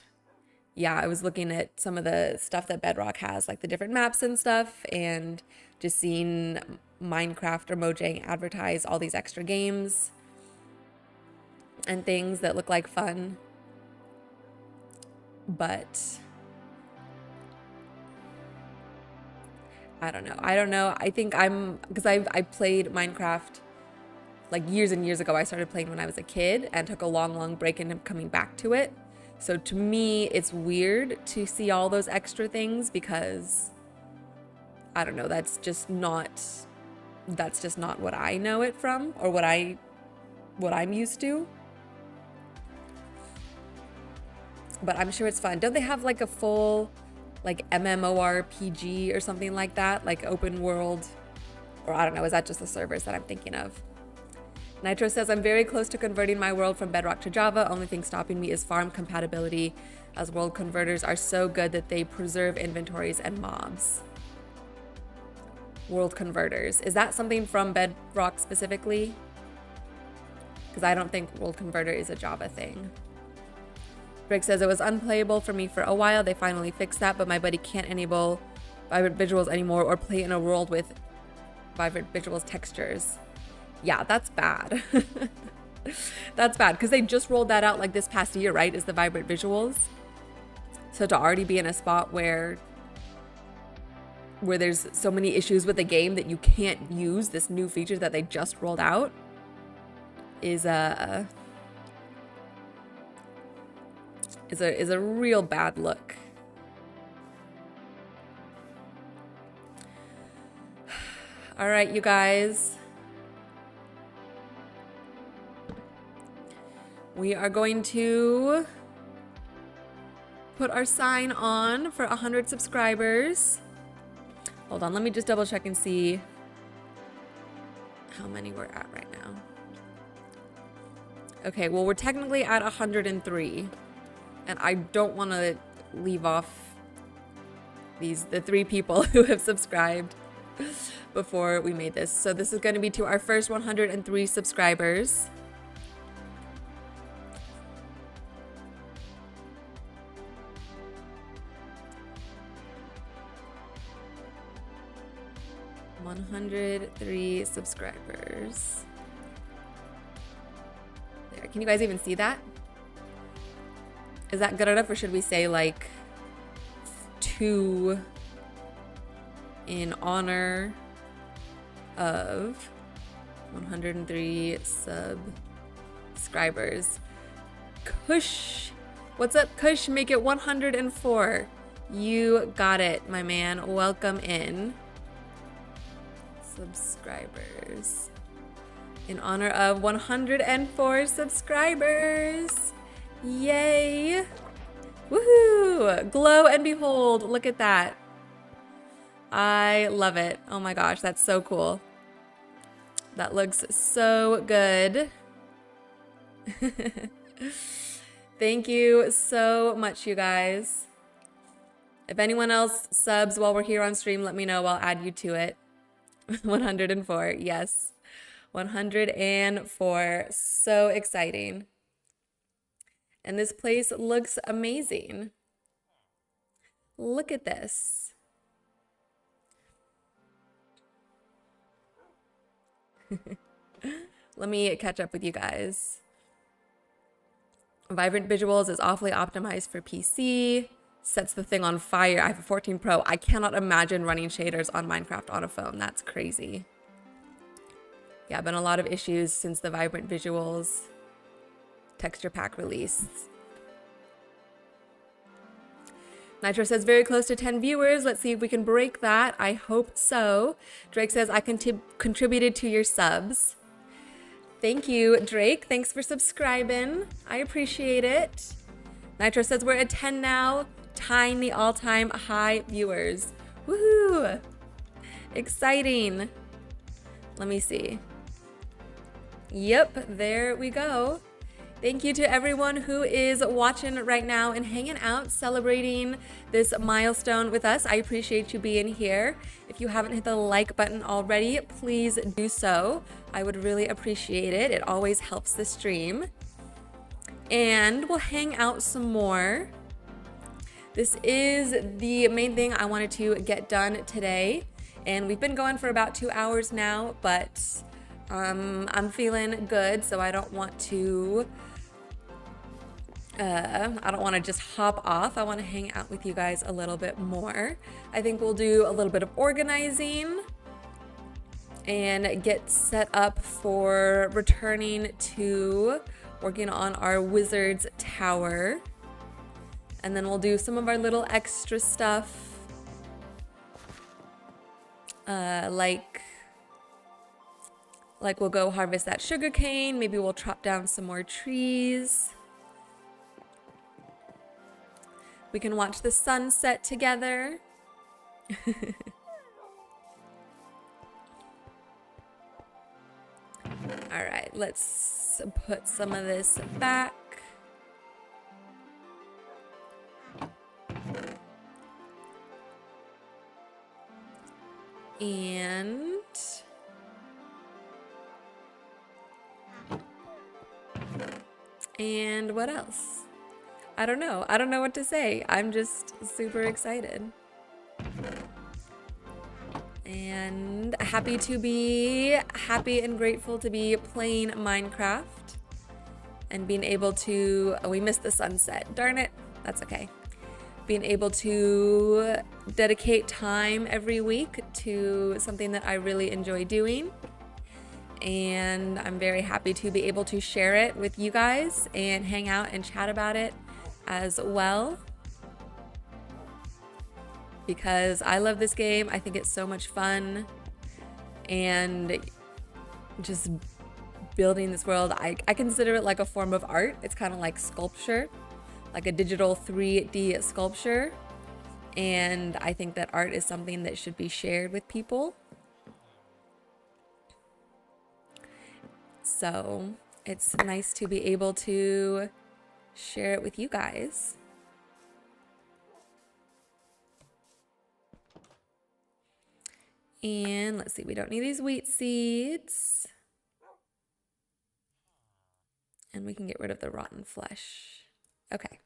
yeah, I was looking at some of the stuff that Bedrock has, like the different maps and stuff, and just seeing Minecraft or Mojang advertise all these extra games and things that look like fun. But I don't know. I think because I played Minecraft like years and years ago. I started playing when I was a kid and took a long break and I'm coming back to it. So to me, it's weird to see all those extra things because I don't know, that's just not what I know it from or what I'm used to. But I'm sure it's fun. Don't they have like a full like MMORPG or something like that? Like open world, or I don't know, is that just the servers that I'm thinking of? Nitro says, I'm very close to converting my world from Bedrock to Java. Only thing stopping me is farm compatibility, as world converters are so good that they preserve inventories and mobs. World converters. Is that something from Bedrock specifically? Because I don't think world converter is a Java thing. Rick says, it was unplayable for me for a while. They finally fixed that, but my buddy can't enable vibrant visuals anymore or play in a world with vibrant visuals textures. Yeah, that's bad. That's bad because they just rolled that out like this past year, right? Is the vibrant visuals. So to already be in a spot where there's so many issues with the game that you can't use this new feature that they just rolled out is a real bad look. All right, you guys. We are going to put our sign on for 100 subscribers. Hold on, let me just double check and see how many we're at right now. Okay, well, we're technically at 103. And I don't want to leave off the 3 people who have subscribed before we made this. So this is going to be to our first 103 subscribers. $103 subscribers. There. Can you guys even see that? Is that good enough, or should we say like 2 in honor of 103 subscribers. Kush, what's up, Kush? Make it 104. You got it, my man. Welcome in. Subscribers. In honor of 104 subscribers. Yay. Woohoo! Glow and behold, look at that. I love it. Oh my gosh, that's so cool. That looks so good. Thank you so much, you guys. If anyone else subs while we're here on stream, let me know. I'll add you to it. 104, yes. 104, so exciting. And this place looks amazing. Look at this. Let me catch up with you guys. Vibrant Visuals is awfully optimized for PC. Sets the thing on fire. I have a 14 Pro. I cannot imagine running shaders on Minecraft on a phone. That's crazy. Yeah, been a lot of issues since the Vibrant Visuals texture pack release. Nitro says very close to 10 viewers. Let's see if we can break that. I hope so. Drake says I contributed to your subs. Thank you, Drake. Thanks for subscribing. I appreciate it. Nitro says we're at 10 now. Tying the all-time high viewers. Woohoo! Exciting. Let me see. Yep, there we go. Thank you to everyone who is watching right now and hanging out, celebrating this milestone with us. I appreciate you being here. If you haven't hit the like button already, please do so. I would really appreciate it. It always helps the stream. And we'll hang out some more. This is the main thing I wanted to get done today. And we've been going for about 2 hours now, but I'm feeling good, so I don't want to just hop off. I want to hang out with you guys a little bit more. I think we'll do a little bit of organizing and get set up for returning to working on our wizard's tower. And then we'll do some of our little extra stuff, like we'll go harvest that sugarcane. Maybe we'll chop down some more trees. We can watch the sunset together. All right, let's put some of this back. And what else? I don't know. I don't know what to say. I'm just super excited. And happy and grateful to be playing Minecraft and being able to, oh, we missed the sunset. Darn it. That's okay. Being able to dedicate time every week to something that I really enjoy doing. And I'm very happy to be able to share it with you guys and hang out and chat about it as well, because I love this game. I think it's so much fun, and just building this world, I consider it like a form of art. It's kind of like sculpture, like a digital 3D sculpture, and I think that art is something that should be shared with people. So it's nice to be able to share it with you guys. And let's see, we don't need these wheat seeds. And we can get rid of the rotten flesh. Okay.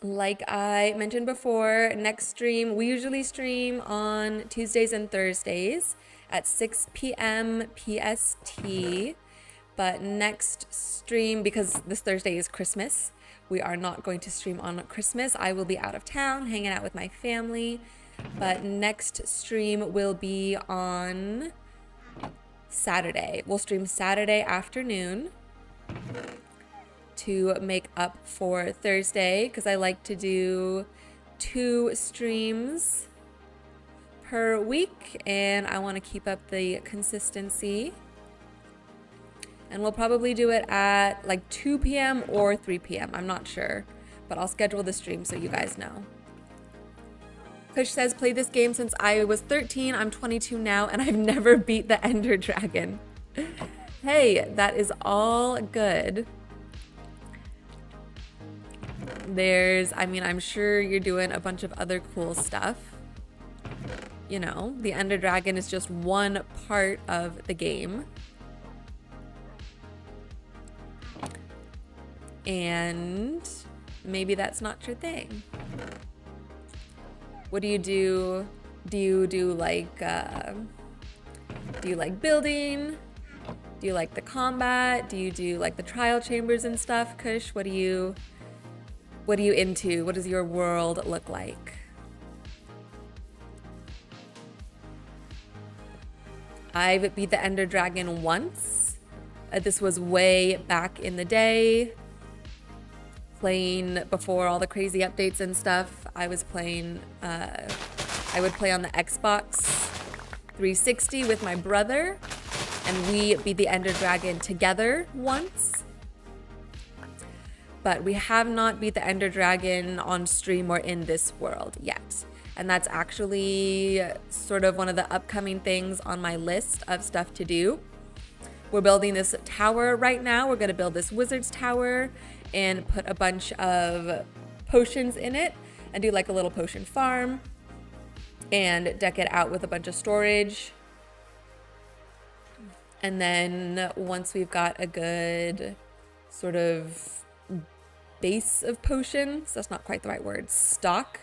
Like I mentioned before, next stream, we usually stream on Tuesdays and Thursdays at 6 p.m. PST. But next stream, because this Thursday is Christmas, we are not going to stream on Christmas. I will be out of town hanging out with my family. But next stream will be on Saturday. We'll stream Saturday afternoon to make up for Thursday, because I like to do 2 streams per week and I want to keep up the consistency. And we'll probably do it at like 2 p.m. or 3 p.m. I'm not sure, but I'll schedule the stream so you guys know. Kush says, played this game since I was 13. I'm 22 now and I've never beat the Ender Dragon. Hey, that is all good. I'm sure you're doing a bunch of other cool stuff. You know, the Ender Dragon is just one part of the game. And maybe that's not your thing. What do you do? Do you like building? Do you like the combat? Do you do like the trial chambers and stuff? Kush, what are you into? What does your world look like? I've beat the Ender Dragon once. This was way back in the day. Playing before all the crazy updates and stuff. I was playing, I would play on the Xbox 360 with my brother, and we beat the Ender Dragon together once. But we have not beat the Ender Dragon on stream or in this world yet. And that's actually sort of one of the upcoming things on my list of stuff to do. We're building this tower right now. We're gonna build this wizard's tower and put a bunch of potions in it and do like a little potion farm and deck it out with a bunch of storage. And then once we've got a good sort of base of potions, that's not quite the right word, stock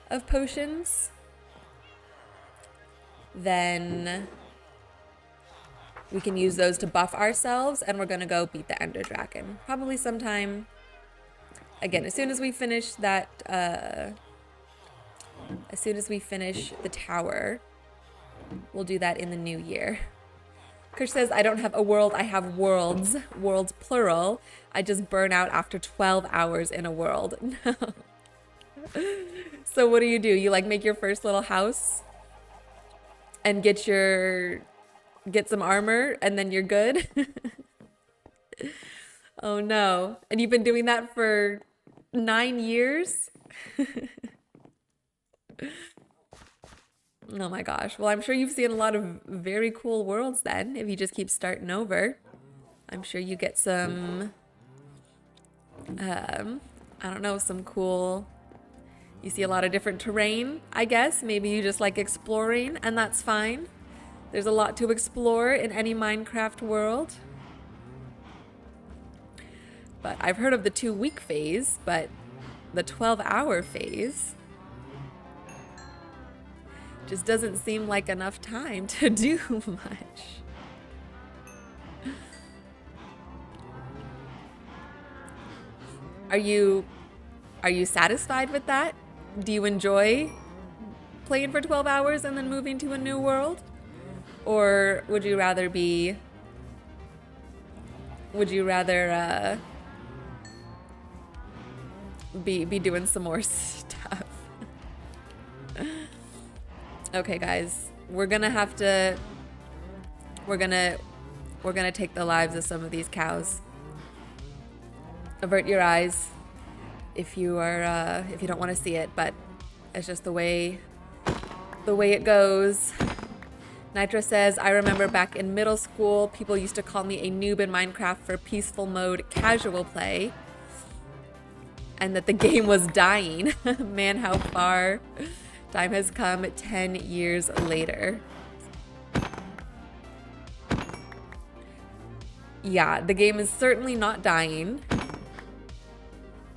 of potions, then we can use those to buff ourselves, and we're gonna go beat the Ender Dragon. Probably sometime, again, as soon as we finish that, as soon as we finish the tower, we'll do that in the new year. Kush says, I don't have a world, I have worlds. Worlds plural. I just burn out after 12 hours in a world. No. So what do? You like make your first little house and get some armor and then you're good? Oh no. And you've been doing that for 9 years? Oh my gosh. Well, I'm sure you've seen a lot of very cool worlds then, if you just keep starting over. I'm sure you get some, I don't know, some cool, you see a lot of different terrain, I guess. Maybe you just like exploring, and that's fine. There's a lot to explore in any Minecraft world. But I've heard of the 2-week phase, but the 12-hour phase just doesn't seem like enough time to do much. Are you satisfied with that? Do you enjoy playing for 12 hours and then moving to a new world? Or would you rather be doing some more stuff? Okay, guys, we're gonna take the lives of some of these cows. Avert your eyes if you don't want to see it, but it's just the way it goes. Nitra says, I remember back in middle school, people used to call me a noob in Minecraft for peaceful mode casual play, and that the game was dying. Man, how far time has come 10 years later. Yeah, the game is certainly not dying.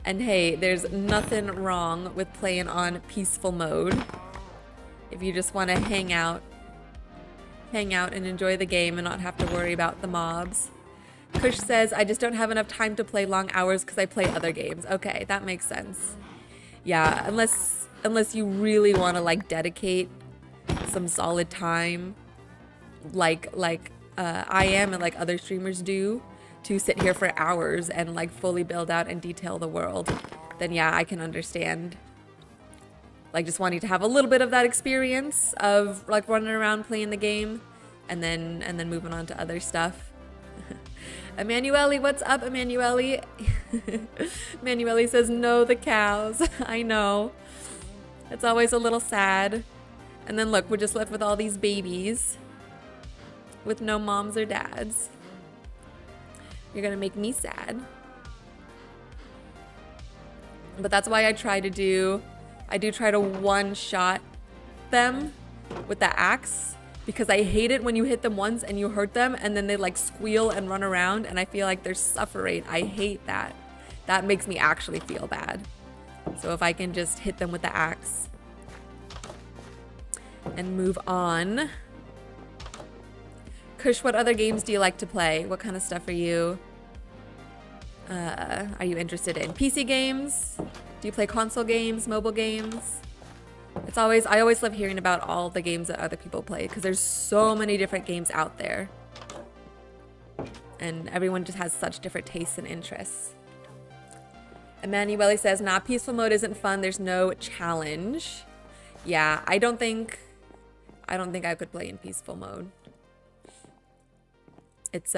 And hey, there's nothing wrong with playing on peaceful mode. If you just want to hang out and enjoy the game and not have to worry about the mobs. Kush says, I just don't have enough time to play long hours because I play other games. Okay, that makes sense. Yeah, unless you really want to like dedicate some solid time like I am and like other streamers do to sit here for hours and like fully build out and detail the world, then yeah, I can understand like just wanting to have a little bit of that experience of like running around playing the game and then moving on to other stuff. Emanuele, what's up, Emanuele? Emanuele says, no, the cows. I know. It's always a little sad. And then look, we're just left with all these babies with no moms or dads. You're gonna make me sad. But that's why I do try to one-shot them with the axe, because I hate it when you hit them once and you hurt them and then they like squeal and run around and I feel like they're suffering. I hate that. That makes me actually feel bad. So if I can just hit them with the axe and move on. Kush, what other games do you like to play? What kind of stuff are you interested in? PC games? Do you play console games, mobile games? I always love hearing about all the games that other people play because there's so many different games out there. And everyone just has such different tastes and interests. Emanuele says, nah, peaceful mode isn't fun. There's no challenge. Yeah, I don't think I could play in peaceful mode. It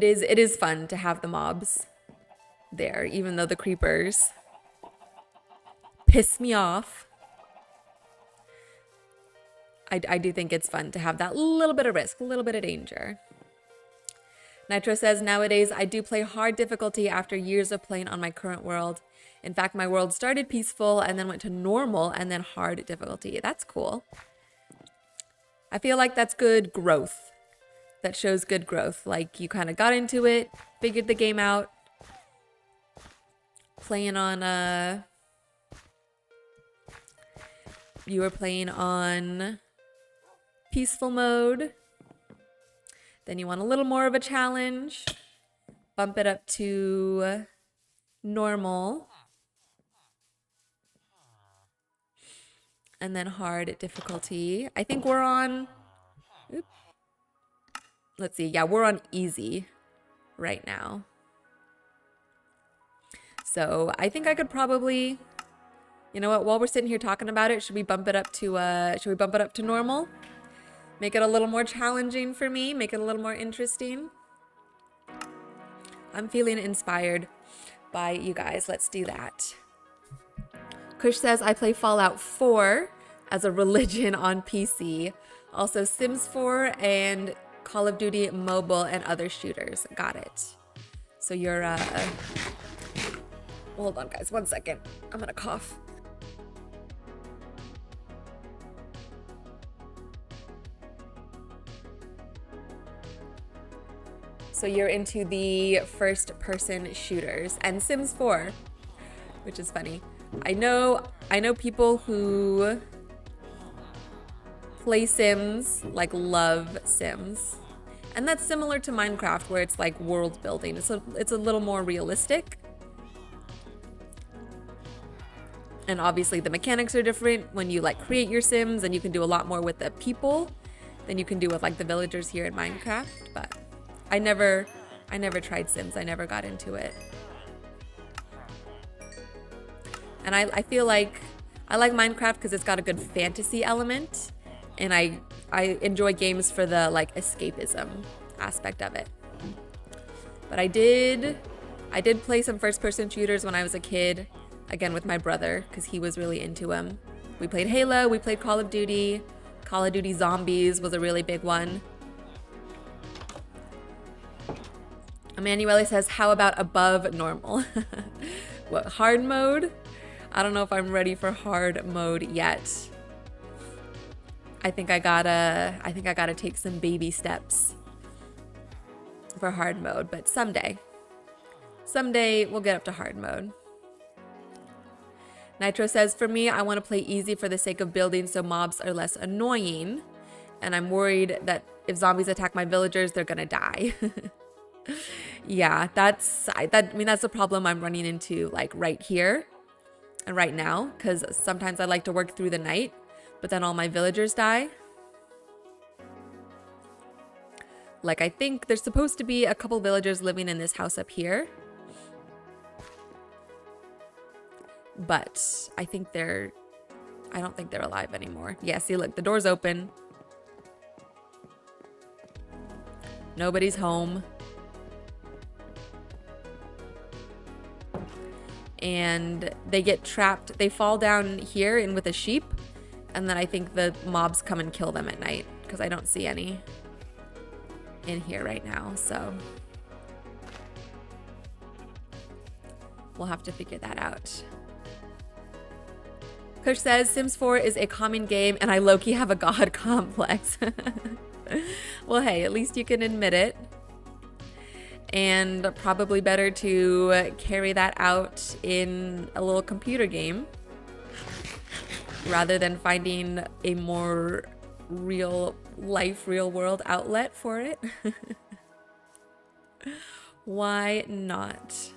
is fun to have the mobs there, even though the creepers piss me off. I do think it's fun to have that little bit of risk, a little bit of danger. Nitro says, nowadays I do play hard difficulty after years of playing on my current world. In fact, my world started peaceful and then went to normal and then hard difficulty. That's cool. I feel like that's good growth. That shows good growth. Like you kind of got into it, figured the game out, playing on you were playing on peaceful mode. Then you want a little more of a challenge. Bump it up to normal. And then hard difficulty. I think we're on, let's see. Yeah, we're on easy right now. So I think I could probably, you know what, while we're sitting here talking about it, should we bump it up to normal? Make it a little more challenging for me, make it a little more interesting. I'm feeling inspired by you guys. Let's do that. Kush says, I play Fallout 4 as a religion on PC. Also Sims 4 and Call of Duty mobile and other shooters. Got it. So you're, hold on guys, 1 second. I'm gonna cough. So you're into the first person shooters and Sims 4, which is funny. I know people who play Sims, like love Sims. And that's similar to Minecraft where it's like world building. It's a little more realistic. And obviously the mechanics are different when you like create your Sims, and you can do a lot more with the people than you can do with like the villagers here in Minecraft. But I never tried Sims. I never got into it. And I feel like I like Minecraft because it's got a good fantasy element, and I enjoy games for the like escapism aspect of it. But I did play some first-person shooters when I was a kid, again with my brother because he was really into them. We played Halo, we played Call of Duty. Call of Duty Zombies was a really big one. Emanuele says, how about above normal? What, hard mode? I don't know if I'm ready for hard mode yet. I think I gotta take some baby steps for hard mode, but someday. Someday we'll get up to hard mode. Nitro says, for me, I want to play easy for the sake of building so mobs are less annoying. And I'm worried that if zombies attack my villagers, they're gonna die. Yeah, that's the problem I'm running into, like right here and right now, because sometimes I like to work through the night, but then all my villagers die. Like, I think there's supposed to be a couple villagers living in this house up here. But I don't think they're alive anymore. Yeah, see, look, the door's open. Nobody's home. And they get trapped. They fall down here in with a sheep. And then I think the mobs come and kill them at night, because I don't see any in here right now. So we'll have to figure that out. Kush says, Sims 4 is a common game and I low-key have a god complex. Well, hey, at least you can admit it. And probably better to carry that out in a little computer game rather than finding a more real life, real world outlet for it. Why not?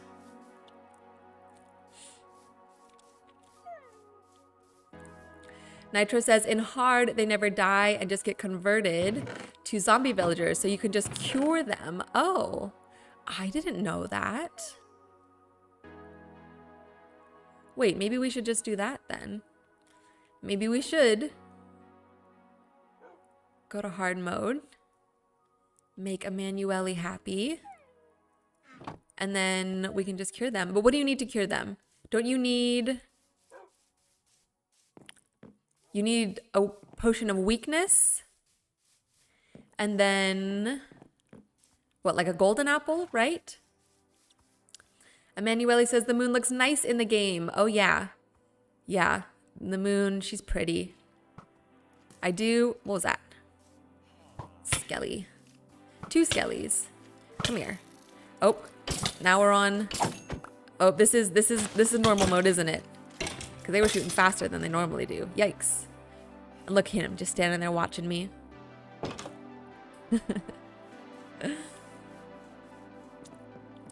Nitro says, in hard, they never die and just get converted to zombie villagers, so you can just cure them. Oh, I didn't know that. Wait, maybe we should just do that then. Maybe we should go to hard mode, make Emanuele happy, and then we can just cure them. But what do you need to cure them? Don't you need... You need a potion of weakness, and then, what, like a golden apple, right? Emanuele says, the moon looks nice in the game. Oh, yeah. Yeah, the moon, she's pretty. I do, what was that? Skelly. 2 skellies. Come here. Oh, now we're on, oh, this is normal mode, isn't it? Because they were shooting faster than they normally do. Yikes. And look at him, just standing there watching me.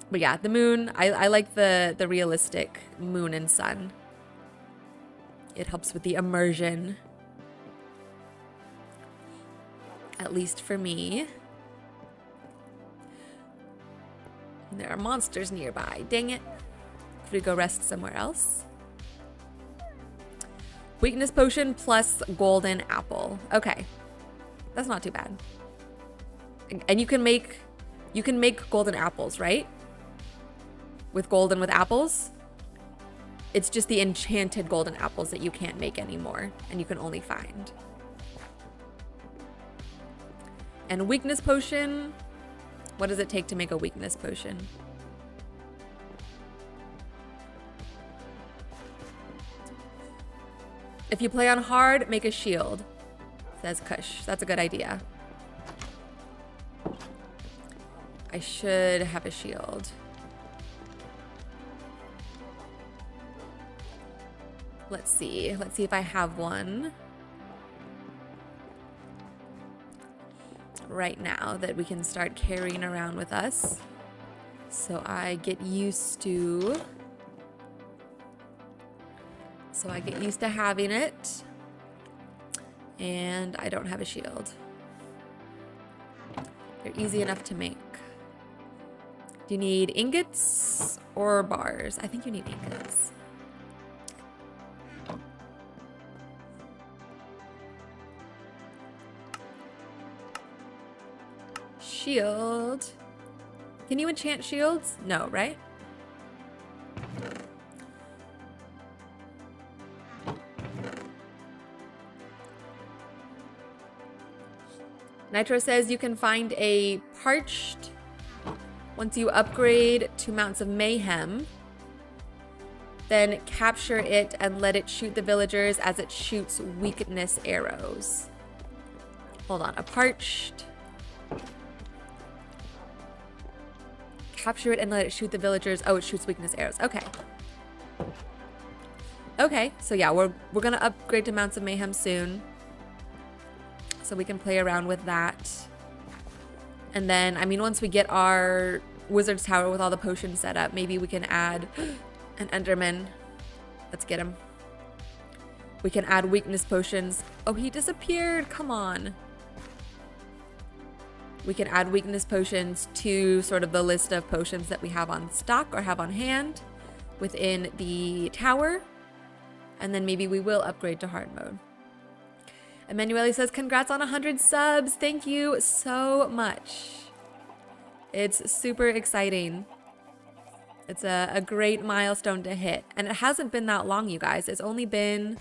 But yeah, the moon, I like the realistic moon and sun. It helps with the immersion. At least for me. And there are monsters nearby. Dang it. Could we go rest somewhere else? Weakness potion plus golden apple. Okay. That's not too bad. And you can make golden apples, right? With gold and with apples. It's just the enchanted golden apples that you can't make anymore and you can only find. And weakness potion, what does it take to make a weakness potion? If you play on hard, make a shield, says Kush. That's a good idea. I should have a shield. Let's see. Let's see if I have one right now that we can start carrying around with us. So I get used to... having it, and I don't have a shield. They're easy enough to make. Do you need ingots or bars? I think you need ingots. Shield. Can you enchant shields? No, right? Nitro says you can find a parched once you upgrade to Mounts of Mayhem. Then capture it and let it shoot the villagers as it shoots weakness arrows. Hold on, a parched. Capture it and let it shoot the villagers. Oh, it shoots weakness arrows. Okay. Okay, so yeah, we're gonna upgrade to Mounts of Mayhem soon, so we can play around with that. And then, I mean, once we get our Wizard's Tower with all the potions set up, maybe we can add an Enderman. Let's get him. We can add weakness potions. Oh, he disappeared. Come on. We can add weakness potions to sort of the list of potions that we have on stock or have on hand within the tower. And then maybe we will upgrade to hard mode. Emanuele says, congrats on 100 subs. Thank you so much. It's super exciting. It's a great milestone to hit. And it hasn't been that long, you guys. It's only been,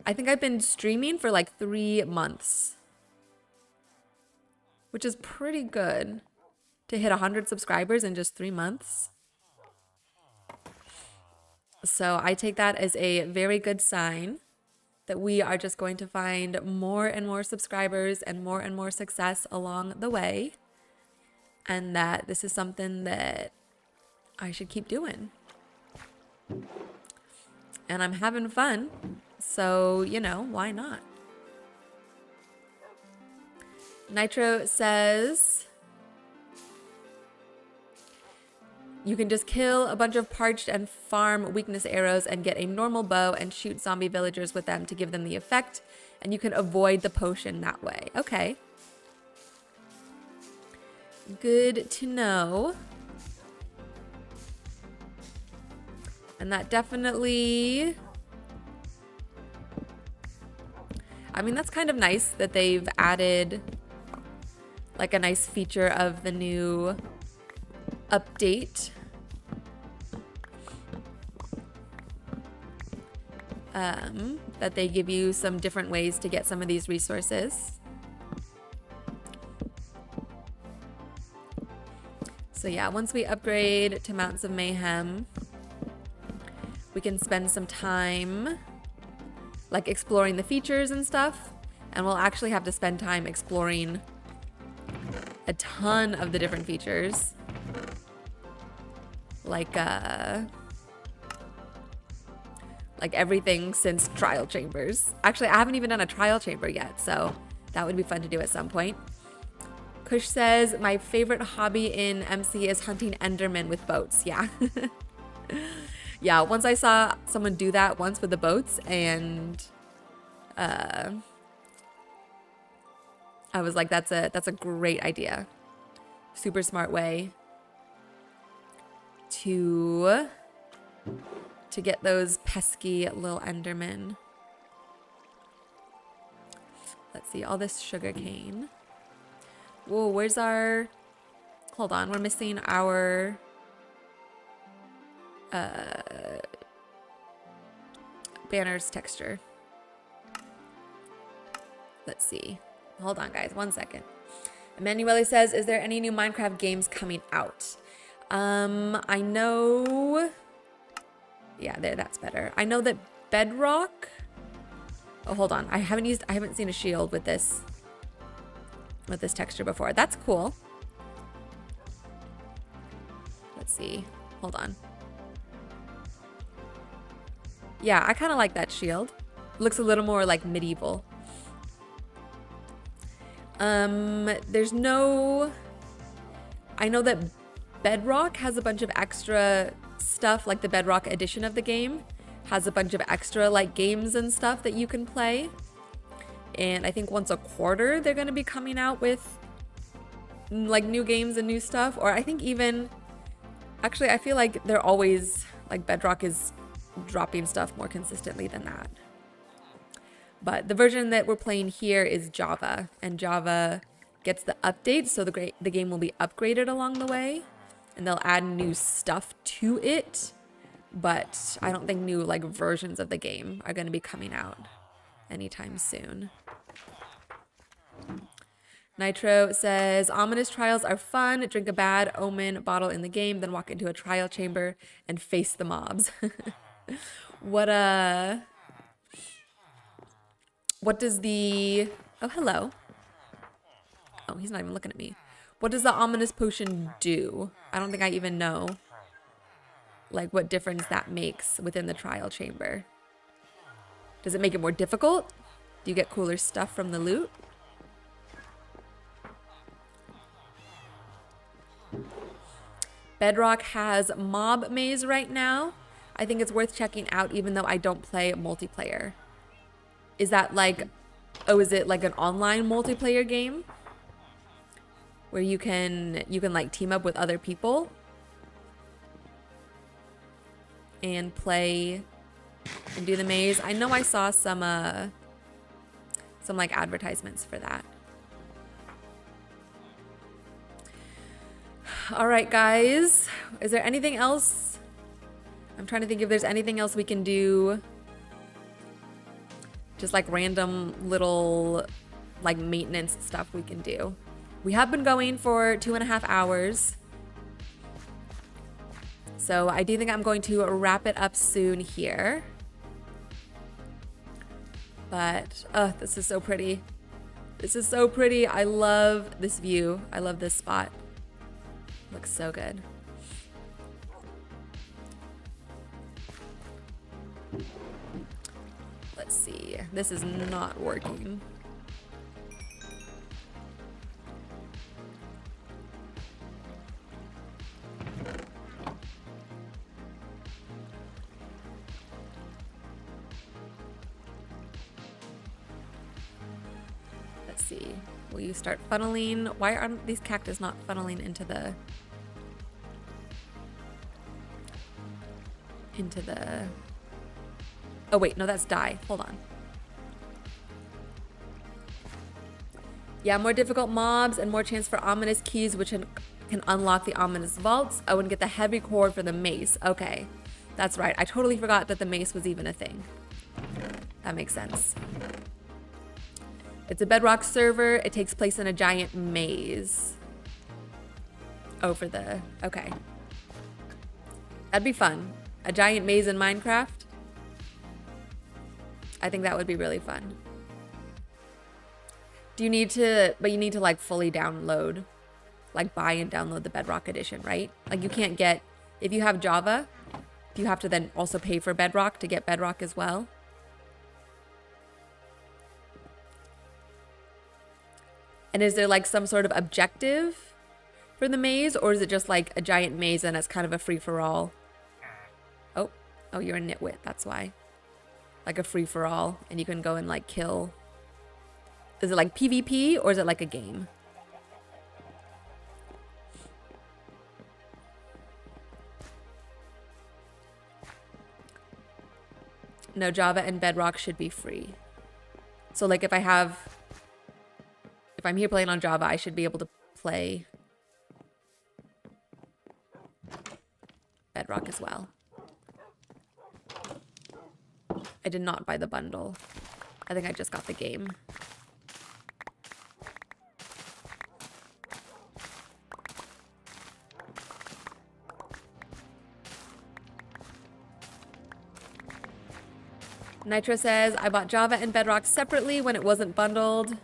I think I've been streaming for like 3 months, which is pretty good to hit 100 subscribers in just 3 months. So I take that as a very good sign that we are just going to find more and more subscribers and more success along the way. And that this is something that I should keep doing. And I'm having fun. So, you know, why not? Nitro says, you can just kill a bunch of parched and farm weakness arrows and get a normal bow and shoot zombie villagers with them to give them the effect. And you can avoid the potion that way. Okay. Good to know. And that definitely, I mean, that's kind of nice that they've added like a nice feature of the new update. That they give you some different ways to get some of these resources. So yeah, once we upgrade to Mounts of Mayhem, we can spend some time like exploring the features and stuff. And we'll actually have to spend time exploring a ton of the different features. Like everything since trial chambers. Actually, I haven't even done a trial chamber yet, so that would be fun to do at some point. Kush says, my favorite hobby in MC is hunting Endermen with boats. Yeah. Yeah, once I saw someone do that once with the boats, and I was like, that's a great idea. Super smart way to get those pesky little Endermen. Let's see, all this sugarcane. Whoa, where's our... Hold on, we're missing our... banners texture. Let's see. Hold on, guys, 1 second. Emanuele says, is there any new Minecraft games coming out? I know... Yeah, there, that's better. I know that Bedrock... Oh, hold on. I haven't seen a shield with this texture before. That's cool. Let's see. Hold on. Yeah, I kind of like that shield. Looks a little more like medieval. There's no... I know that Bedrock has a bunch of extra stuff, like the Bedrock edition of the game has a bunch of extra like games and stuff that you can play. And I think once a quarter they're going to be coming out with like new games and new stuff. Or I think even, actually I feel like they're always, like Bedrock is dropping stuff more consistently than that. But the version that we're playing here is Java, and Java gets the update, so the game will be upgraded along the way, and they'll add new stuff to it. But I don't think new like versions of the game are going to be coming out anytime soon. Nitro says, ominous trials are fun. Drink a bad omen bottle in the game, then walk into a trial chamber and face the mobs. What does the... Oh, hello. Oh, he's not even looking at me. What does the ominous potion do? I don't think I even know like what difference that makes within the trial chamber. Does it make it more difficult? Do you get cooler stuff from the loot? Bedrock has mob maze right now. I think it's worth checking out even though I don't play multiplayer. Is that like, oh, is it like an online multiplayer game? Where you can like team up with other people and play and do the maze. I know I saw some like advertisements for that. All right, guys. Is there anything else? I'm trying to think if there's anything else we can do. Just like random little like maintenance stuff we can do. We have been going for 2.5 hours. So I do think I'm going to wrap it up soon here. But, oh, this is so pretty. This is so pretty. I love this view. I love this spot. Looks so good. Let's see. This is not working. Let's see. Will you start funneling? Why aren't these cactus not funneling into the oh wait, no, that's dye. Hold on. Yeah, more difficult mobs and more chance for ominous keys, which can unlock the ominous vaults. Oh, and get the heavy core for the mace. Okay, that's right. I totally forgot that the mace was even a thing. That makes sense. It's a bedrock server. It takes place in a giant maze. Oh, for the, okay. That'd be fun. A giant maze in Minecraft. I think that would be really fun. Do you need to, but you need to like fully download, like buy and download the Bedrock edition, right? Like you can't get, if you have Java, you have to then also pay for Bedrock to get Bedrock as well. And is there like some sort of objective for the maze, or is it just like a giant maze and it's kind of a free-for-all? Oh, you're a nitwit, that's why. Like a free-for-all, and you can go and like kill. Is it like PvP, or is it like a game? No, Java and Bedrock should be free. So like if I'm here playing on Java, I should be able to play Bedrock as well. I did not buy the bundle. I think I just got the game. Nitro says, I bought Java and Bedrock separately when it wasn't bundled.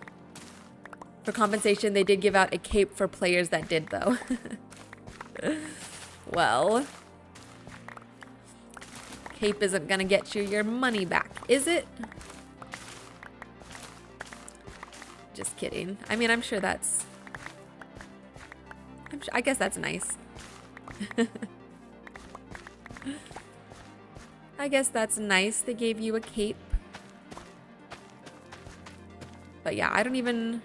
For compensation, they did give out a cape for players that did, though. Well, cape isn't gonna get you your money back, is it? Just kidding. I mean, I'm sure that's... I guess that's nice. I guess that's nice. They gave you a cape. But yeah, I don't even...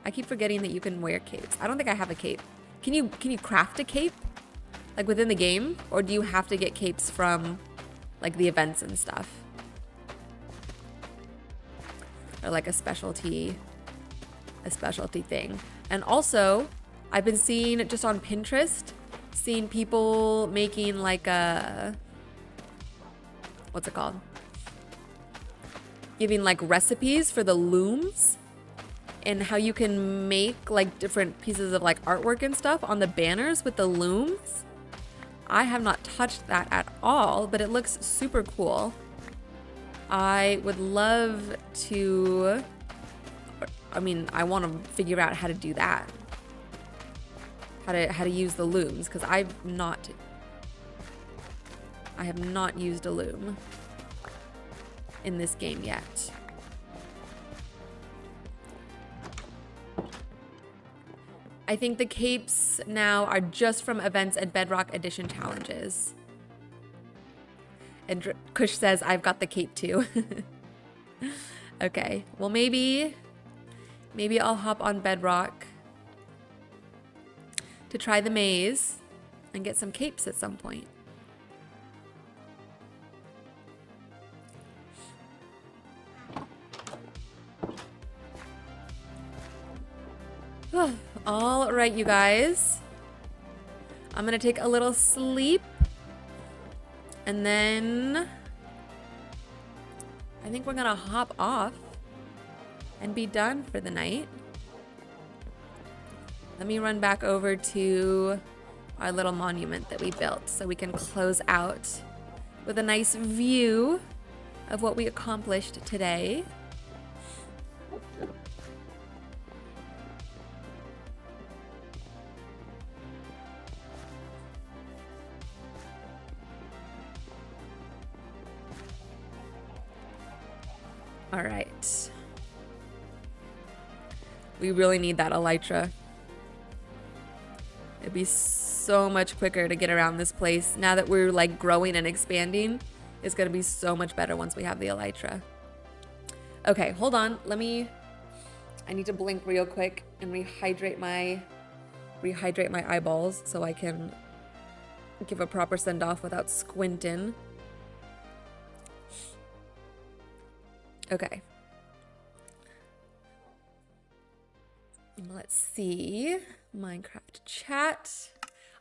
I keep forgetting that you can wear capes. I don't think I have a cape. Can you craft a cape? Like within the game? Or do you have to get capes from like the events and stuff? Or like a specialty thing. And also, I've been seeing just on Pinterest, seeing people making like a... What's it called? Giving like recipes for the looms. And how you can make like different pieces of like artwork and stuff on the banners with the looms. I have not touched that at all, but it looks super cool. I would love to, I mean, I want to figure out how to do that. How to use the looms, because I have not used a loom in this game yet. I think the capes now are just from events and Bedrock Edition challenges. And Kush says, I've got the cape too. Okay, well maybe I'll hop on Bedrock to try the maze and get some capes at some point. All right, you guys. I'm gonna take a little sleep, and then I think we're gonna hop off and be done for the night. Let me run back over to our little monument that we built so we can close out with a nice view of what we accomplished today. All right. We really need that elytra. It'd be so much quicker to get around this place. Now that we're like growing and expanding, it's gonna be so much better once we have the elytra. Okay, hold on. I need to blink real quick and rehydrate my eyeballs so I can give a proper send off without squinting. Okay. Let's see. Minecraft chat.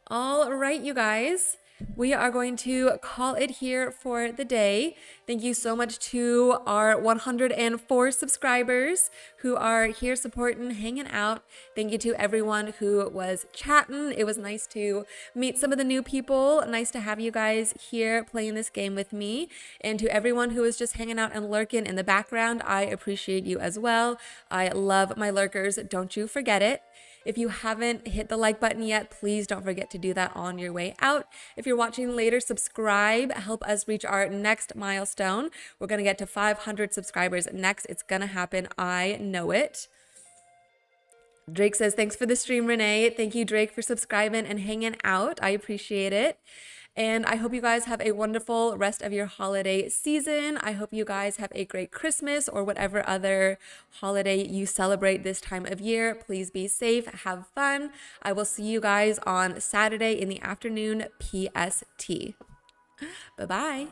All right, you guys. We are going to call it here for the day. Thank you so much to our 104 subscribers who are here supporting, hanging out. Thank you to everyone who was chatting. It was nice to meet some of the new people. Nice to have you guys here playing this game with me. And to everyone who was just hanging out and lurking in the background, I appreciate you as well. I love my lurkers. Don't you forget it. If you haven't hit the like button yet, please don't forget to do that on your way out. If you're watching later, subscribe. Help us reach our next milestone. We're going to get to 500 subscribers next. It's going to happen. I know it. Drake says, thanks for the stream, Renee. Thank you, Drake, for subscribing and hanging out. I appreciate it. And I hope you guys have a wonderful rest of your holiday season. I hope you guys have a great Christmas or whatever other holiday you celebrate this time of year. Please be safe, have fun. I will see you guys on Saturday in the afternoon PST. Bye-bye.